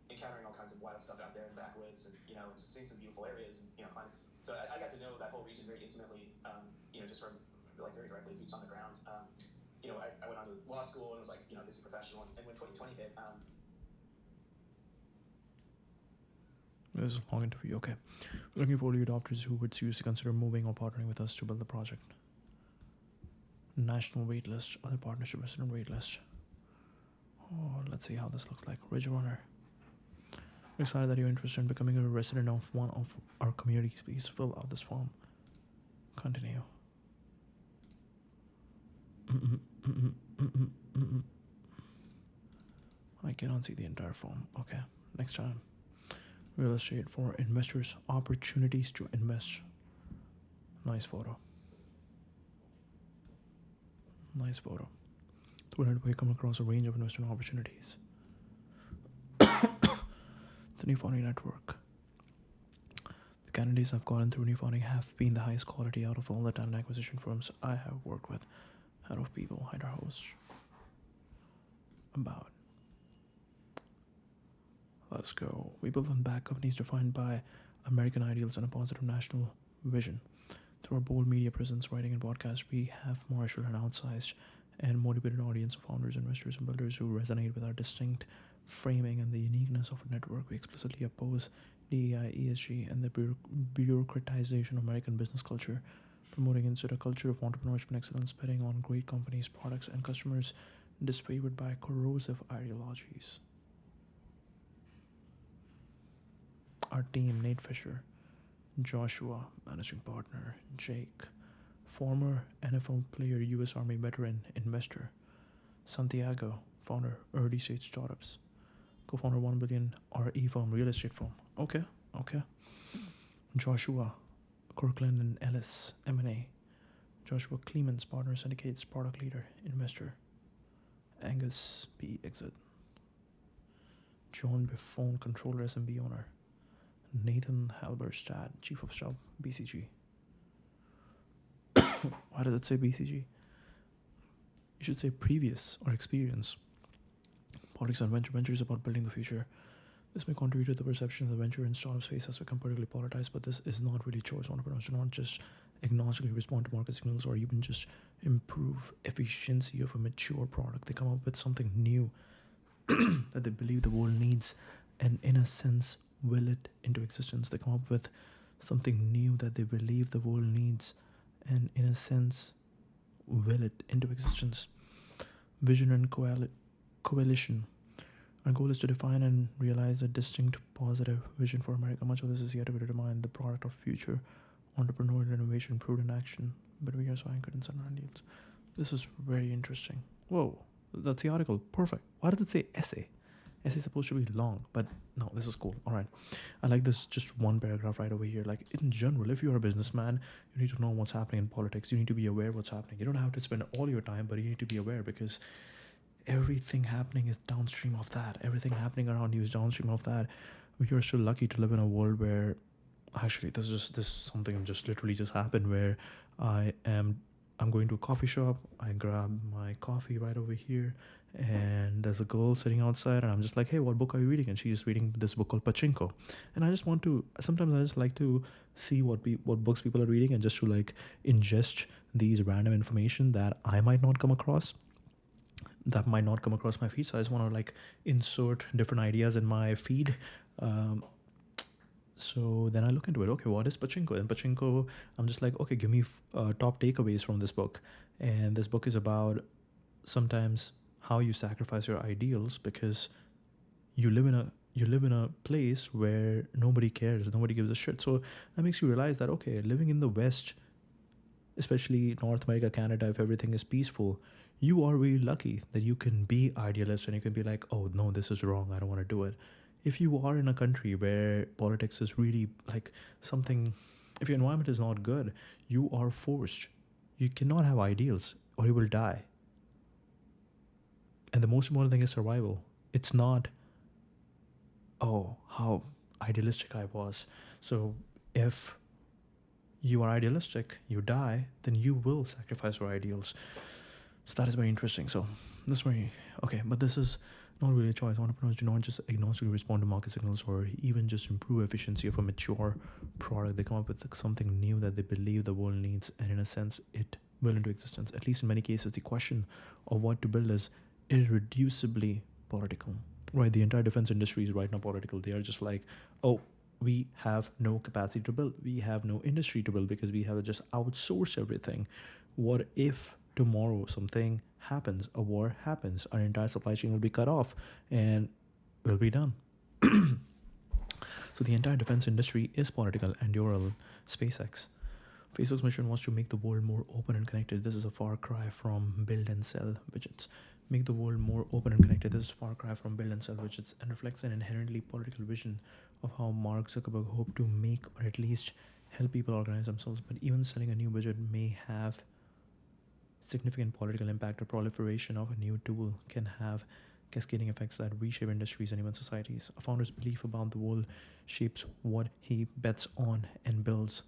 encountering all kinds of wild stuff out there in the backwoods and, just seeing some beautiful areas and, finding. So I got to know that whole region very intimately, just from like very directly, boots on the ground. I went on to law school and was like, this is professional. And when 2020 hit, This is a long interview. Okay. We're looking for early adopters who would seriously consider moving or partnering with us to build the project. National waitlist. Other partnership resident waitlist. Oh, let's see how this looks like. Ridge Runner. We're excited that you're interested in becoming a resident of one of our communities. Please fill out this form. Continue. I cannot see the entire form. Okay. Next time. Real estate for investors. Opportunities to invest. Nice photo. Nice photo. Through it, we come across a range of investment opportunities. The New Founding Network. The candidates I've gotten through New Founding have been the highest quality out of all the talent acquisition firms I have worked with. Head of people, hider host. About. Let's go. We build and back companies defined by American ideals and a positive national vision. Through our bold media presence, writing, and podcast, we have marshaled an outsized and motivated audience of founders, investors, and builders who resonate with our distinct framing and the uniqueness of our network. We explicitly oppose DEI, ESG, and the bureaucratization of American business culture, promoting instead a culture of entrepreneurship and excellence, betting on great companies, products, and customers disfavored by corrosive ideologies. Our team: Nate Fisher, Joshua, managing partner, Jake, former NFL player, U.S. Army veteran, investor, Santiago, founder, early stage startups, co-founder, $1 billion RE firm, real estate firm. Okay. Joshua, Kirkland and Ellis, M&A. Joshua Clemens, partner, syndicates, product leader, investor. Angus P. Exit. John Buffon, controller, SMB owner. Nathan Halberstad, chief of staff, BCG. Why does it say BCG? You should say previous or experience. Politics and venture. Venture is about building the future. This may contribute to the perception that the venture and startup space has become politically politicized, but this is not really choice. Entrepreneurs do not just agnostically respond to market signals or even just improve efficiency of a mature product. They come up with something new that they believe the world needs, and in a sense, will it into existence. They come up with something new that they believe the world needs, and in a sense, will it into existence. Vision and coalition. Our goal is to define and realize a distinct positive vision for America. Much of this is yet to be determined, the product of future entrepreneurial innovation, prudent action, but we are so anchored in certain ideals. This is very interesting. Whoa, that's the article. Perfect. Why does it say essay? Essay is supposed to be long, but no, this is cool. All right. I like this just one paragraph right over here. Like, in general, if you're a businessman, you need to know what's happening in politics. You need to be aware of what's happening. You don't have to spend all your time, but you need to be aware, because everything happening is downstream of that. Everything happening around you is downstream of that. We are so lucky to live in a world where, actually, this something just literally just happened, where I am I'm going to a coffee shop. I grab my coffee right over here, and there's a girl sitting outside, and I'm just like, "Hey, what book are you reading?" And she's reading this book called Pachinko, and I just want to. Sometimes I just like to see what books people are reading, and just to like ingest these random information that I might not come across, that might not come across my feed. So I just want to like insert different ideas in my feed. So then I look into it. Okay, what is Pachinko? And Pachinko, I'm just like, okay, give me top takeaways from this book. And this book is about sometimes how you sacrifice your ideals because you live in a place where nobody cares, nobody gives a shit. So that makes you realize that okay, living in the West, especially North America, Canada, if everything is peaceful, you are really lucky that you can be idealist and you can be like, oh no, this is wrong, I don't want to do it. If you are in a country where politics is really like something, if your environment is not good, you are forced. You cannot have ideals or you will die. And the most important thing is survival. It's not, oh, how idealistic I was. So if you are idealistic, you die, then you will sacrifice your ideals. So that is very interesting. So this is very okay, but this is not really a choice. Entrepreneurs do not just agnostically respond to market signals or even just improve efficiency of a mature product. They come up with something new that they believe the world needs, and in a sense, it will into existence. At least in many cases, the question of what to build is irreducibly political. Right, the entire defense industry is right now political. They are just like, oh, we have no capacity to build. We have no industry to build because we have to just outsource everything. What if tomorrow something happens, a war happens, our entire supply chain will be cut off and will be done. So the entire defense industry is political, and your SpaceX. Facebook's mission was to make the world more open and connected. This is a far cry from build and sell widgets. Make the world more open and connected. This is a far cry from build and sell widgets and reflects an inherently political vision of how Mark Zuckerberg hoped to make or at least help people organize themselves. But even selling a new widget may have significant political impact. Or proliferation of a new tool can have cascading effects that reshape industries and even societies. A founder's belief about the world shapes what he bets on and builds.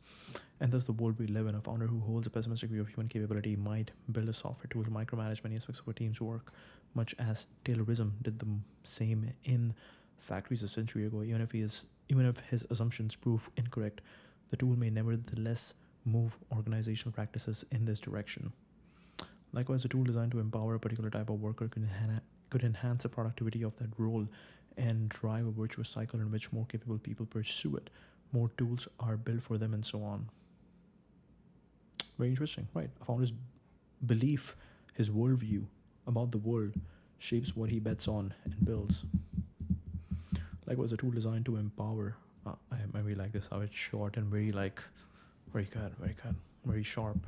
And thus the world we live in. A founder who holds a pessimistic view of human capability might build a software tool to micromanage many aspects of a team's work, much as Taylorism did the same in factories a century ago. Even if his assumptions prove incorrect, the tool may nevertheless move organizational practices in this direction. Likewise, a tool designed to empower a particular type of worker could enhance the productivity of that role and drive a virtuous cycle in which more capable people pursue it. More tools are built for them and so on. Very interesting, right? A founder's belief, his worldview about the world shapes what he bets on and builds. Likewise, a tool designed to empower. I really like this, how it's short and very good, very sharp.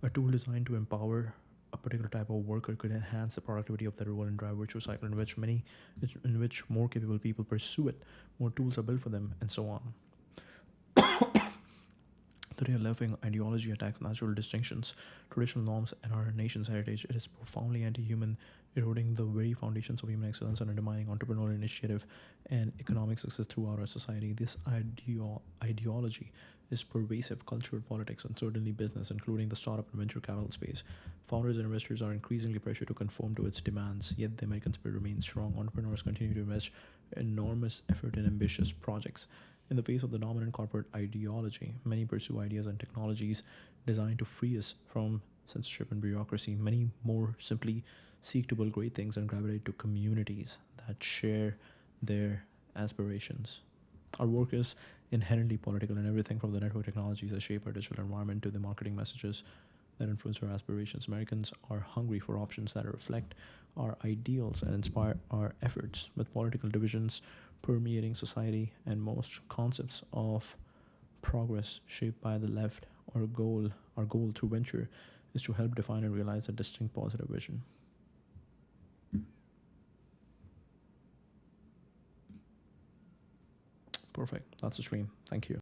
A tool designed to empower a particular type of worker could enhance the productivity of that role and drive virtuous cycle in which more capable people pursue it. More tools are built for them, and so on. Today, a left-wing ideology attacks natural distinctions, traditional norms, and our nation's heritage. It is profoundly anti-human, eroding the very foundations of human excellence and undermining entrepreneurial initiative and economic success throughout our society. This ideology is pervasive cultural politics and certainly business, including the startup and venture capital space. Founders and investors are increasingly pressured to conform to its demands, yet the American spirit remains strong. Entrepreneurs continue to invest enormous effort in ambitious projects. In the face of the dominant corporate ideology, many pursue ideas and technologies designed to free us from censorship and bureaucracy. Many more simply seek to build great things and gravitate to communities that share their aspirations. Our work is inherently political, and everything from the network technologies that shape our digital environment to the marketing messages that influence our aspirations. Americans are hungry for options that reflect our ideals and inspire our efforts. With political divisions permeating society and most concepts of progress shaped by the left, our goal through venture is to help define and realize a distinct positive vision. Perfect. That's the stream. Thank you.